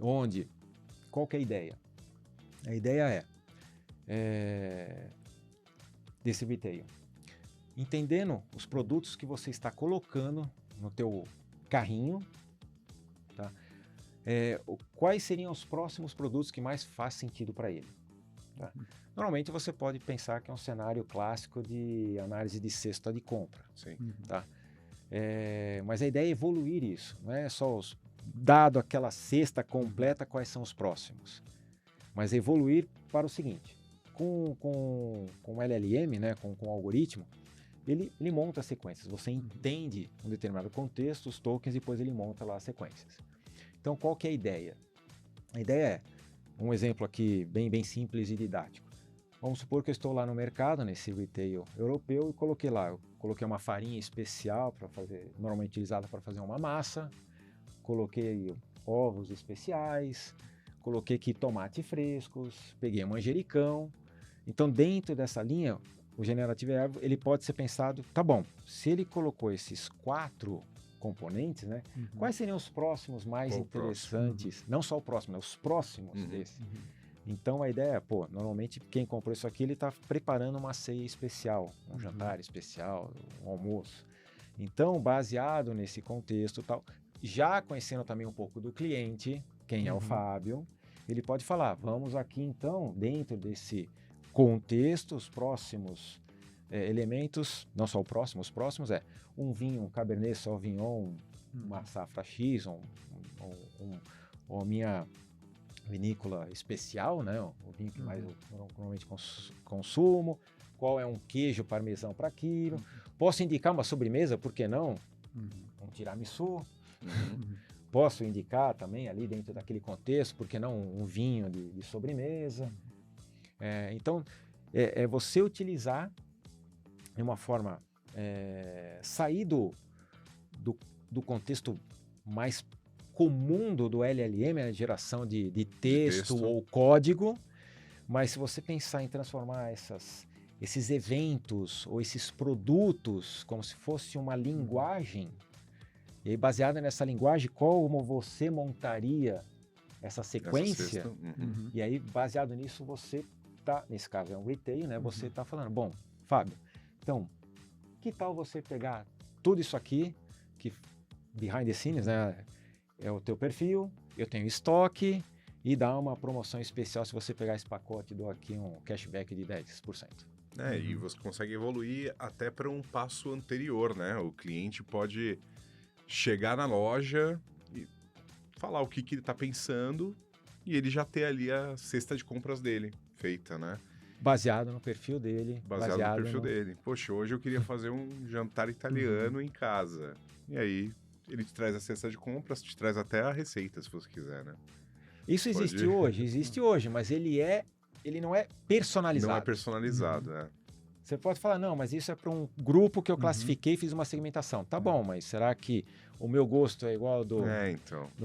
onde, qual que é a ideia? A ideia desse retail, entendendo os produtos que você está colocando no teu carrinho, tá? Quais seriam os próximos produtos que mais faz sentido para ele? Tá? Normalmente você pode pensar que é um cenário clássico de análise de cesta de compra. Sim. Tá? Mas a ideia é evoluir isso, não é só dado aquela cesta completa, quais são os próximos, mas evoluir para o seguinte: com o LLM, né, com o algoritmo, ele monta sequências, você entende um determinado contexto, os tokens, e depois ele monta lá as sequências. Então qual que é a ideia? A ideia um exemplo aqui bem simples e didático. Vamos supor que eu estou lá no mercado, nesse retail europeu, e coloquei uma farinha especial para fazer, normalmente utilizada para fazer uma massa, coloquei ovos especiais, coloquei aqui tomate frescos, peguei manjericão. Então, dentro dessa linha, o Generative AI, ele pode ser pensado, tá bom, se ele colocou esses 4 componentes, né? Quais seriam os próximos mais interessantes? Não só o próximo, né? Os próximos desse. Então, a ideia é, normalmente quem comprou isso aqui, ele está preparando uma ceia especial, um jantar especial, um almoço. Então, baseado nesse contexto tal, já conhecendo também um pouco do cliente, quem é o Fábio, ele pode falar, vamos aqui então, dentro desse contexto, os próximos elementos, não só os próximos um vinho, um Cabernet Sauvignon, uma safra X, ou a minha vinícola especial, né? O vinho que mais eu normalmente consumo, qual é um queijo parmesão para aquilo. Posso indicar uma sobremesa, por que não? Um tiramisu. Posso indicar também ali dentro daquele contexto, por que não um vinho de sobremesa. Então, é você utilizar de uma forma, sair do contexto mais comum do LLM, né, geração de texto ou código, mas se você pensar em transformar esses eventos ou esses produtos como se fosse uma linguagem, e aí, baseada nessa linguagem, como você montaria essa sequência, e aí, baseado nisso, você tá, nesse caso é um retail, né? Você tá falando, bom, Fábio, então, que tal você pegar tudo isso aqui, que behind the scenes, né? É o teu perfil, eu tenho estoque, e dá uma promoção especial se você pegar esse pacote, dou aqui um cashback de 10%. E você consegue evoluir até para um passo anterior, né? O cliente pode chegar na loja e falar o que ele está pensando e ele já ter ali a cesta de compras dele feita, né? Baseado no perfil dele. Baseado no perfil dele. Poxa, hoje eu queria fazer um jantar italiano em casa. E aí ele te traz a cesta de compras, te traz até a receita, se você quiser, né? Isso existe hoje, mas ele não é personalizado. Não é personalizado, né? Você pode falar, não, mas isso é para um grupo que eu classifiquei e fiz uma segmentação. Tá bom, mas será que o meu gosto é igual ao do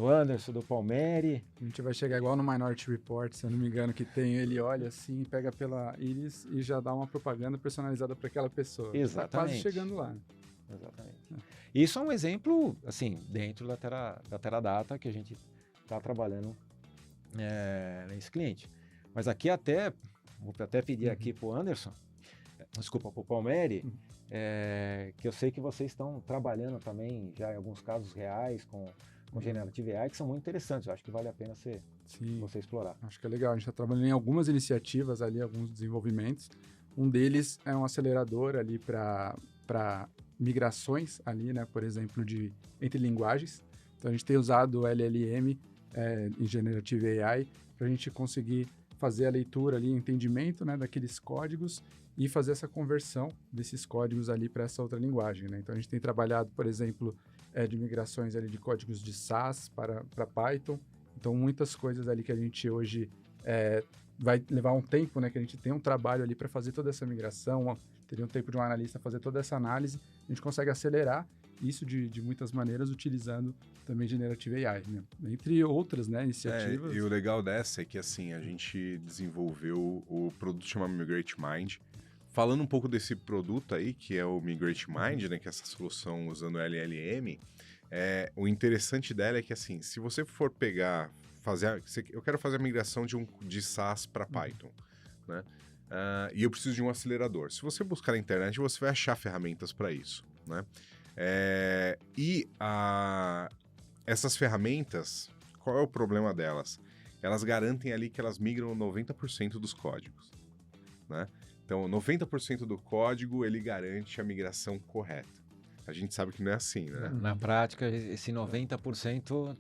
Anderson, do Palmeri? A gente vai chegar igual no Minority Report, se eu não me engano, que tem ele olha assim, pega pela íris e já dá uma propaganda personalizada para aquela pessoa. Exatamente. Tá quase chegando lá. Exatamente. Isso é um exemplo, assim, dentro da Teradata que a gente está trabalhando nesse cliente. Mas aqui vou até pedir aqui para o Anderson, desculpa, para o Palmeri, que eu sei que vocês estão trabalhando também já em alguns casos reais com Generative AI que são muito interessantes. Eu acho que vale a pena você explorar. Acho que é legal. A gente está trabalhando em algumas iniciativas ali, alguns desenvolvimentos. Um deles é um acelerador ali para migrações ali, né? Por exemplo, entre linguagens. Então, a gente tem usado o LLM em Generative AI para a gente conseguir fazer a leitura ali, entendimento, né, daqueles códigos e fazer essa conversão desses códigos ali para essa outra linguagem, né? Então, a gente tem trabalhado, por exemplo, de migrações ali de códigos de SAS para Python. Então, muitas coisas ali que a gente hoje vai levar um tempo, né? Que a gente tem um trabalho ali para fazer toda essa migração, teria um tempo de um analista fazer toda essa análise, a gente consegue acelerar isso de muitas maneiras utilizando também Generative AI, né? Entre outras, né, iniciativas. E o legal dessa é que, assim, a gente desenvolveu o produto chamado Migrate Mind. Falando um pouco desse produto aí, que é o Migrate Mind, né, que é essa solução usando LLM, o interessante dela é que, assim, se você for eu quero fazer a migração de SAS para Python, né? E eu preciso de um acelerador. Se você buscar na internet, você vai achar ferramentas para isso, né? Essas ferramentas, qual é o problema delas? Elas garantem ali que elas migram 90% dos códigos, né? Então, 90% do código, ele garante a migração correta. A gente sabe que não é assim, né? Na prática, esse 90%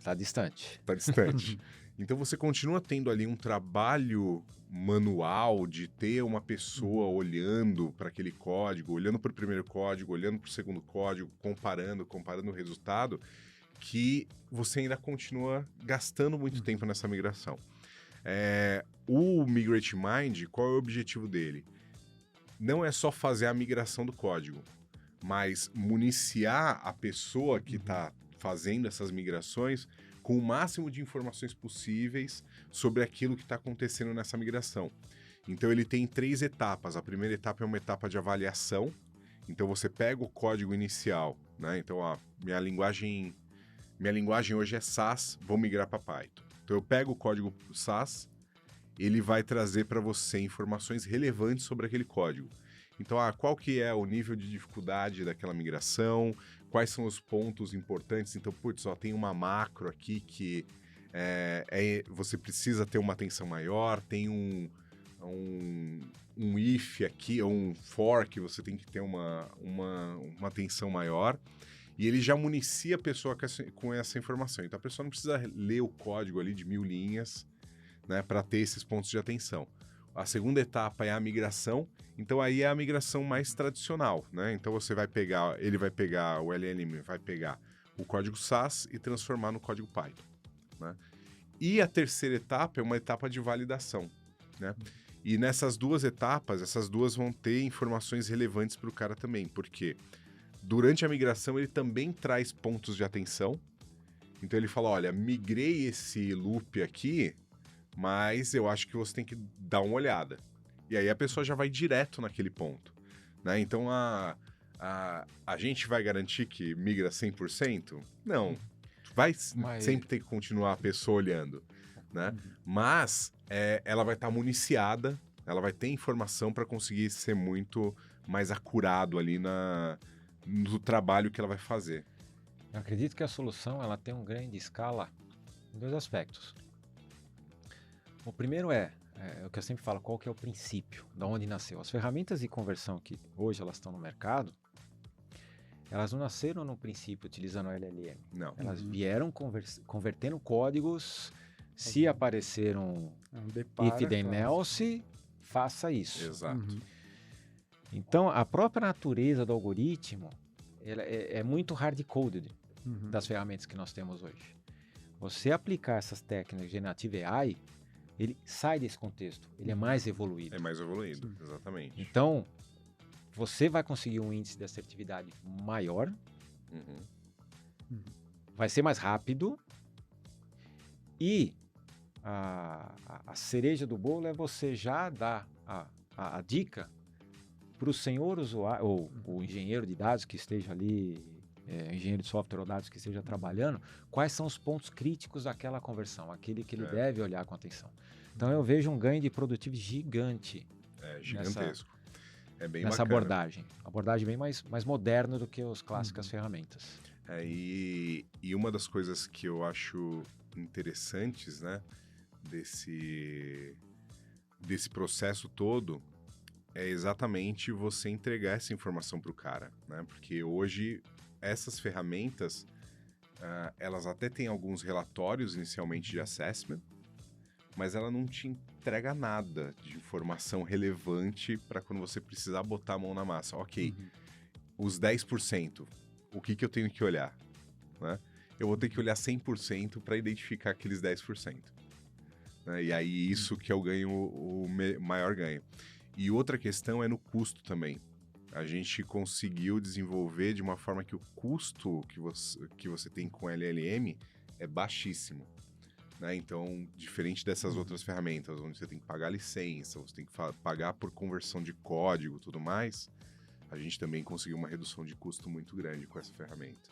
tá distante. Tá distante. Então, você continua tendo ali um trabalho manual de ter uma pessoa olhando para aquele código, olhando para o primeiro código, olhando para o segundo código, comparando o resultado, que você ainda continua gastando muito tempo nessa migração. O Migrate Mind, qual é o objetivo dele? Não é só fazer a migração do código, mas municiar a pessoa que está fazendo essas migrações com o máximo de informações possíveis sobre aquilo que está acontecendo nessa migração. Então ele tem 3 etapas. A primeira etapa é uma etapa de avaliação. Então você pega o código inicial, né? Então minha linguagem hoje é SAS, vou migrar para Python. Então eu pego o código SAS, ele vai trazer para você informações relevantes sobre aquele código. Então, qual que é o nível de dificuldade daquela migração, quais são os pontos importantes. Então, tem uma macro aqui que você precisa ter uma atenção maior, tem um if aqui, ou um for que você tem que ter uma atenção maior. E ele já municia a pessoa com essa informação. Então, a pessoa não precisa ler o código ali de 1000 linhas, né, para ter esses pontos de atenção. A segunda etapa é a migração. Então, aí é a migração mais tradicional, né? Então, ele vai pegar, o LLM vai pegar o código SAS e transformar no código Python, né? E a terceira etapa é uma etapa de validação, né? E nessas 2 etapas, essas 2 vão ter informações relevantes para o cara também, porque durante a migração ele também traz pontos de atenção. Então, ele fala, olha, migrei esse loop aqui, mas eu acho que você tem que dar uma olhada. E aí a pessoa já vai direto naquele ponto, né? Então, a gente vai garantir que migra 100%? Não. Vai sempre ter que continuar a pessoa olhando, né? Mas ela vai estar municiada, ela vai ter informação para conseguir ser muito mais acurado ali no trabalho que ela vai fazer. Eu acredito que a solução ela tem uma grande escala em 2 aspectos. O primeiro é o que eu sempre falo, qual que é o princípio, da onde nasceu. As ferramentas de conversão que hoje elas estão no mercado, elas não nasceram no princípio utilizando o LLM. Não. Elas vieram convertendo códigos, se aparecer um if then else, faça isso. Exato. Então, a própria natureza do algoritmo ela é muito hard-coded das ferramentas que nós temos hoje. Você aplicar essas técnicas de Generative AI, ele sai desse contexto, ele é mais evoluído. É mais evoluído, exatamente. Então, você vai conseguir um índice de assertividade maior, vai ser mais rápido, e a cereja do bolo é você já dar a dica para o senhor usuário, ou o engenheiro de dados que esteja ali, engenheiro de software ou dados que esteja trabalhando, quais são os pontos críticos daquela conversão, aquele que ele deve olhar com atenção. Então eu vejo um ganho de produtividade gigante. Gigantesco. Nessa abordagem bem mais moderna do que as clássicas ferramentas. E uma das coisas que eu acho interessantes, né, desse processo todo é exatamente você entregar essa informação para o cara, né? Porque hoje essas ferramentas elas até têm alguns relatórios inicialmente de assessment, mas ela não te entrega nada de informação relevante para quando você precisar botar a mão na massa. Ok, os 10%, o que eu tenho que olhar? Né? Eu vou ter que olhar 100% para identificar aqueles 10%. Né? E aí isso que eu ganho o maior ganho. E outra questão é no custo também. A gente conseguiu desenvolver de uma forma que o custo que você tem com LLM é baixíssimo. Né? Então, diferente dessas outras ferramentas, onde você tem que pagar licença, você tem que pagar por conversão de código e tudo mais, a gente também conseguiu uma redução de custo muito grande com essa ferramenta.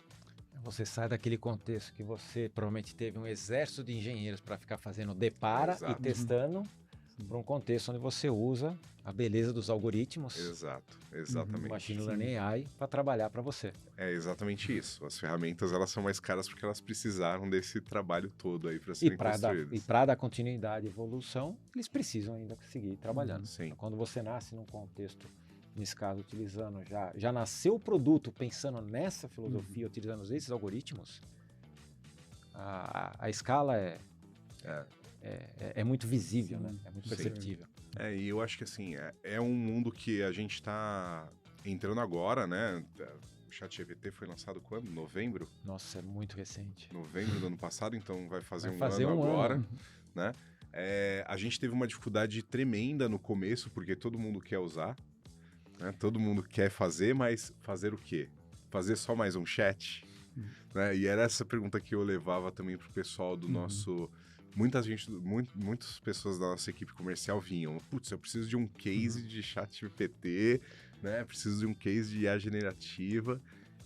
Você sai daquele contexto que você provavelmente teve um exército de engenheiros para ficar fazendo depara e testando, para um contexto onde você usa a beleza dos algoritmos. Exato, exatamente. Machine Learning AI para trabalhar para você. É exatamente isso. As ferramentas elas são mais caras porque elas precisaram desse trabalho todo aí para serem construídas. E para dar continuidade e evolução, eles precisam ainda seguir trabalhando. Sim. Então, quando você nasce num contexto, nesse caso, utilizando, já nasceu o produto pensando nessa filosofia, utilizando esses algoritmos, a escala é muito visível, né? É muito perceptível. E eu acho que assim, é um mundo que a gente está entrando agora, né? O ChatGPT foi lançado quando? Novembro? Nossa, é muito recente. Novembro do ano passado, então vai fazer um ano agora, né? A gente teve uma dificuldade tremenda no começo, porque todo mundo quer usar, né? Todo mundo quer fazer, mas fazer o quê? Fazer só mais um chat? Né? E era essa pergunta que eu levava também pro pessoal do nosso... Muitas pessoas da nossa equipe comercial vinham, putz, eu preciso de um case de chat GPT, né? Preciso de um case de IA generativa.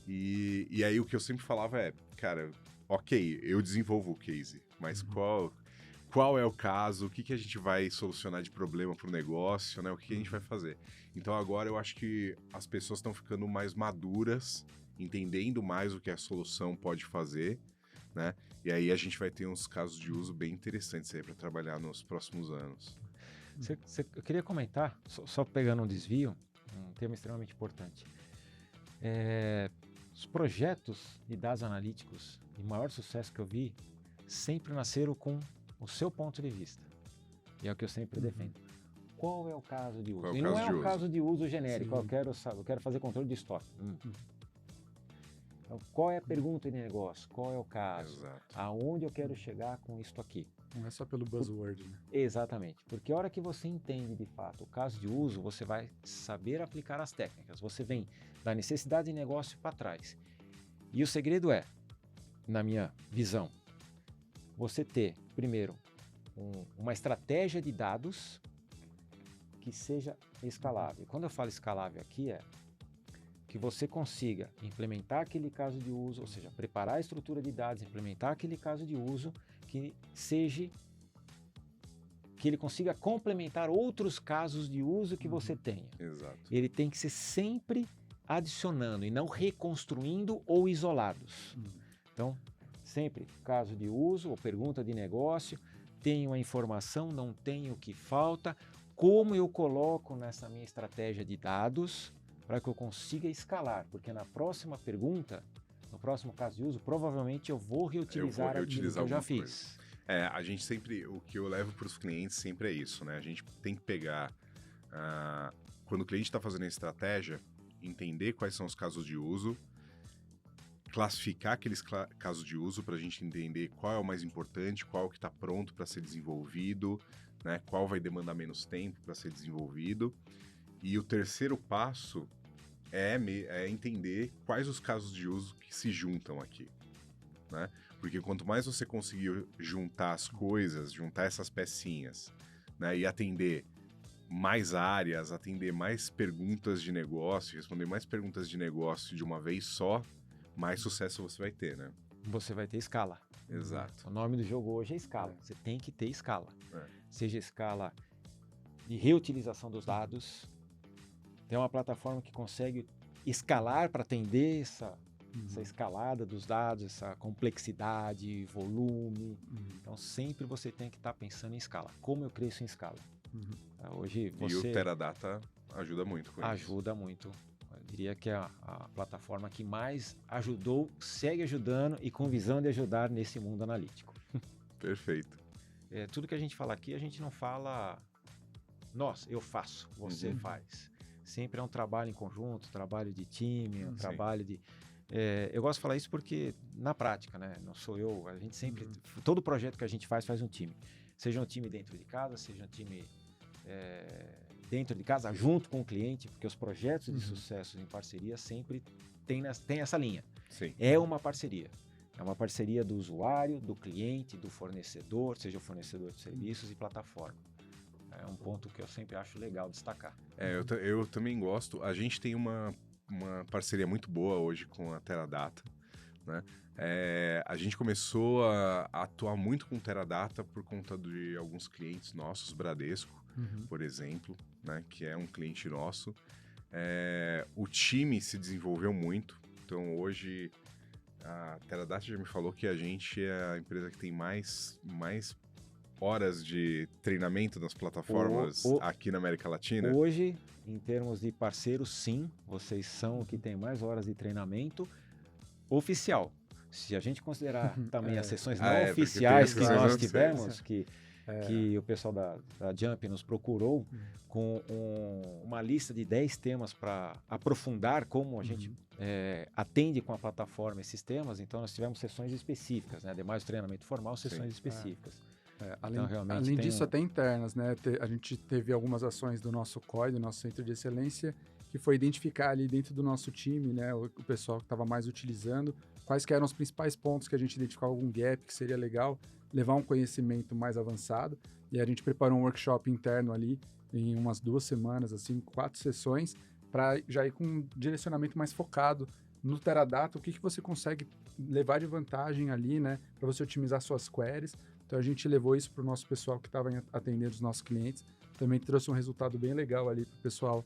E aí o que eu sempre falava é, cara, ok, eu desenvolvo o case, mas qual é o caso, o que a gente vai solucionar de problema para o negócio, né? O que a gente vai fazer? Então agora eu acho que as pessoas estão ficando mais maduras, entendendo mais o que a solução pode fazer, né? E aí a gente vai ter uns casos de uso bem interessantes aí para trabalhar nos próximos anos. Eu queria comentar, só pegando um desvio, um tema extremamente importante. Os projetos de dados analíticos de maior sucesso que eu vi sempre nasceram com o seu ponto de vista. E é o que eu sempre defendo. Qual é o caso de uso? E não é um caso de uso genérico. Eu quero fazer controle de estoque. Então, qual é a pergunta de negócio? Qual é o caso? Exato. Aonde eu quero chegar com isto aqui? Não é só pelo buzzword, né? Exatamente. Porque a hora que você entende de fato o caso de uso, você vai saber aplicar as técnicas. Você vem da necessidade de negócio para trás. E o segredo é, na minha visão, você ter, primeiro, uma estratégia de dados que seja escalável. Quando eu falo escalável aqui que você consiga implementar aquele caso de uso, ou seja, preparar a estrutura de dados, implementar aquele caso de uso, que ele consiga complementar outros casos de uso que você tenha. Exato. Ele tem que ser sempre adicionando e não reconstruindo ou isolados. Então, sempre caso de uso ou pergunta de negócio, tenho a informação, não tenho o que falta, como eu coloco nessa minha estratégia de dados para que eu consiga escalar, porque na próxima pergunta, no próximo caso de uso, provavelmente eu vou reutilizar aquilo que eu já fiz. A gente sempre, o que eu levo para os clientes sempre é isso, né? A gente tem que pegar, quando o cliente está fazendo a estratégia, entender quais são os casos de uso, classificar aqueles casos de uso para a gente entender qual é o mais importante, qual é o que está pronto para ser desenvolvido, né? Qual vai demandar menos tempo para ser desenvolvido. E o terceiro passo é entender quais os casos de uso que se juntam aqui, né? Porque quanto mais você conseguir juntar as coisas, juntar essas pecinhas, né? E atender mais áreas, atender mais perguntas de negócio, responder mais perguntas de negócio de uma vez só, mais sucesso você vai ter, né? Você vai ter escala. Exato. O nome do jogo hoje é escala. Você tem que ter escala. Seja escala de reutilização dos dados. Tem uma plataforma que consegue escalar para atender essa escalada dos dados, essa complexidade, volume. Então, sempre você tem que estar pensando em escala. Como eu cresço em escala? Hoje você... E o Teradata ajuda muito com isso. Ajuda muito. Eu diria que é a plataforma que mais ajudou, segue ajudando e com visão de ajudar nesse mundo analítico. Perfeito. Tudo que a gente fala aqui, a gente não fala, nossa, eu faço, você faz. Sempre é um trabalho em conjunto, trabalho de time, um trabalho de... eu gosto de falar isso porque, na prática, né? Não sou eu, a gente sempre... Todo projeto que a gente faz um time. Seja um time dentro de casa, seja um time dentro de casa, junto com o cliente, porque os projetos de sucesso em parceria sempre tem essa linha. Sim. É uma parceria. É uma parceria do usuário, do cliente, do fornecedor, seja o fornecedor de serviços e plataforma. É um ponto que eu sempre acho legal destacar. Eu também gosto. A gente tem uma parceria muito boa hoje com a Teradata, né? A gente começou a atuar muito com Teradata por conta de alguns clientes nossos, Bradesco, por exemplo, né? Que é um cliente nosso. O time se desenvolveu muito. Então, hoje, a Teradata já me falou que a gente é a empresa que tem mais horas de treinamento nas plataformas aqui na América Latina? Hoje, em termos de parceiros, sim, vocês são o que tem mais horas de treinamento oficial. Se a gente considerar também as sessões não oficiais que nós tivemos, que o pessoal da Jump nos procurou com uma lista de 10 temas para aprofundar como a gente atende com a plataforma esses temas, então nós tivemos sessões específicas, né? Ademais do treinamento formal, sessões específicas. Além, Então, realmente além tem disso, um- até internas, né? A gente teve algumas ações do nosso COI, do nosso Centro de Excelência, que foi identificar ali dentro do nosso time, né? O pessoal que estava mais utilizando, quais que eram os principais pontos que a gente identificava algum gap que seria legal, levar um conhecimento mais avançado. E a gente preparou um workshop interno ali, em umas 2 semanas, assim, 4 sessões, para já ir com um direcionamento mais focado no Teradata, o que você consegue levar de vantagem ali, né? Para você otimizar suas queries. Então a gente levou isso para o nosso pessoal que estava atendendo os nossos clientes. Também trouxe um resultado bem legal ali para o pessoal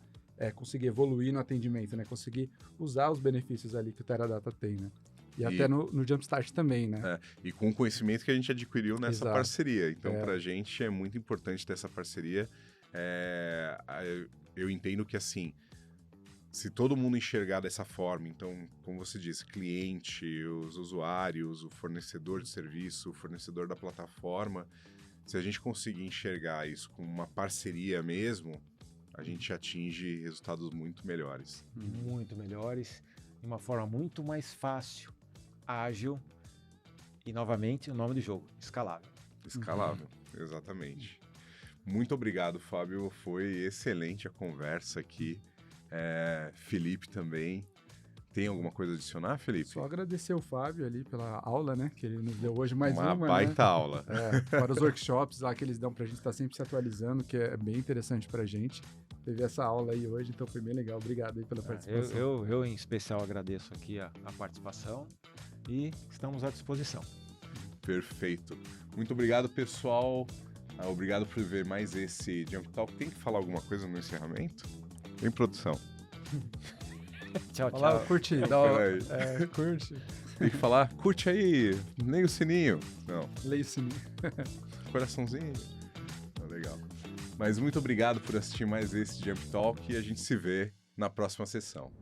conseguir evoluir no atendimento, né? Conseguir usar os benefícios ali que o Teradata tem, né? E até no Jumpstart também, né? E com o conhecimento que a gente adquiriu nessa Exato. parceria. Então, para a gente é muito importante ter essa parceria. Eu entendo que, assim, se todo mundo enxergar dessa forma, então, como você disse, cliente, os usuários, o fornecedor de serviço, o fornecedor da plataforma, se a gente conseguir enxergar isso com uma parceria mesmo, a gente atinge resultados muito melhores. muito melhores, de uma forma muito mais fácil, ágil e, novamente, o nome do jogo, escalável. Escalável, exatamente. Muito obrigado, Fábio. Foi excelente a conversa aqui. Felipe também. Tem alguma coisa a adicionar, Felipe? Só agradecer o Fábio ali pela aula, né? Que ele nos deu hoje mais uma, baita né? aula. Para os workshops lá que eles dão pra gente estar sempre se atualizando, que é bem interessante pra gente. Teve essa aula aí hoje, então foi bem legal. Obrigado aí pela participação. Eu, em especial, agradeço aqui a participação e estamos à disposição. Perfeito. Muito obrigado, pessoal. Obrigado por ver mais esse Jump Talk. Tem que falar alguma coisa no encerramento? Em produção. Tchau, Fala, tchau. curte, curte, Tem que falar, curte aí, liga o sininho. Não, leia o sininho. coraçãozinho. Legal. Mas muito obrigado por assistir mais esse Jump Talk e a gente se vê na próxima sessão.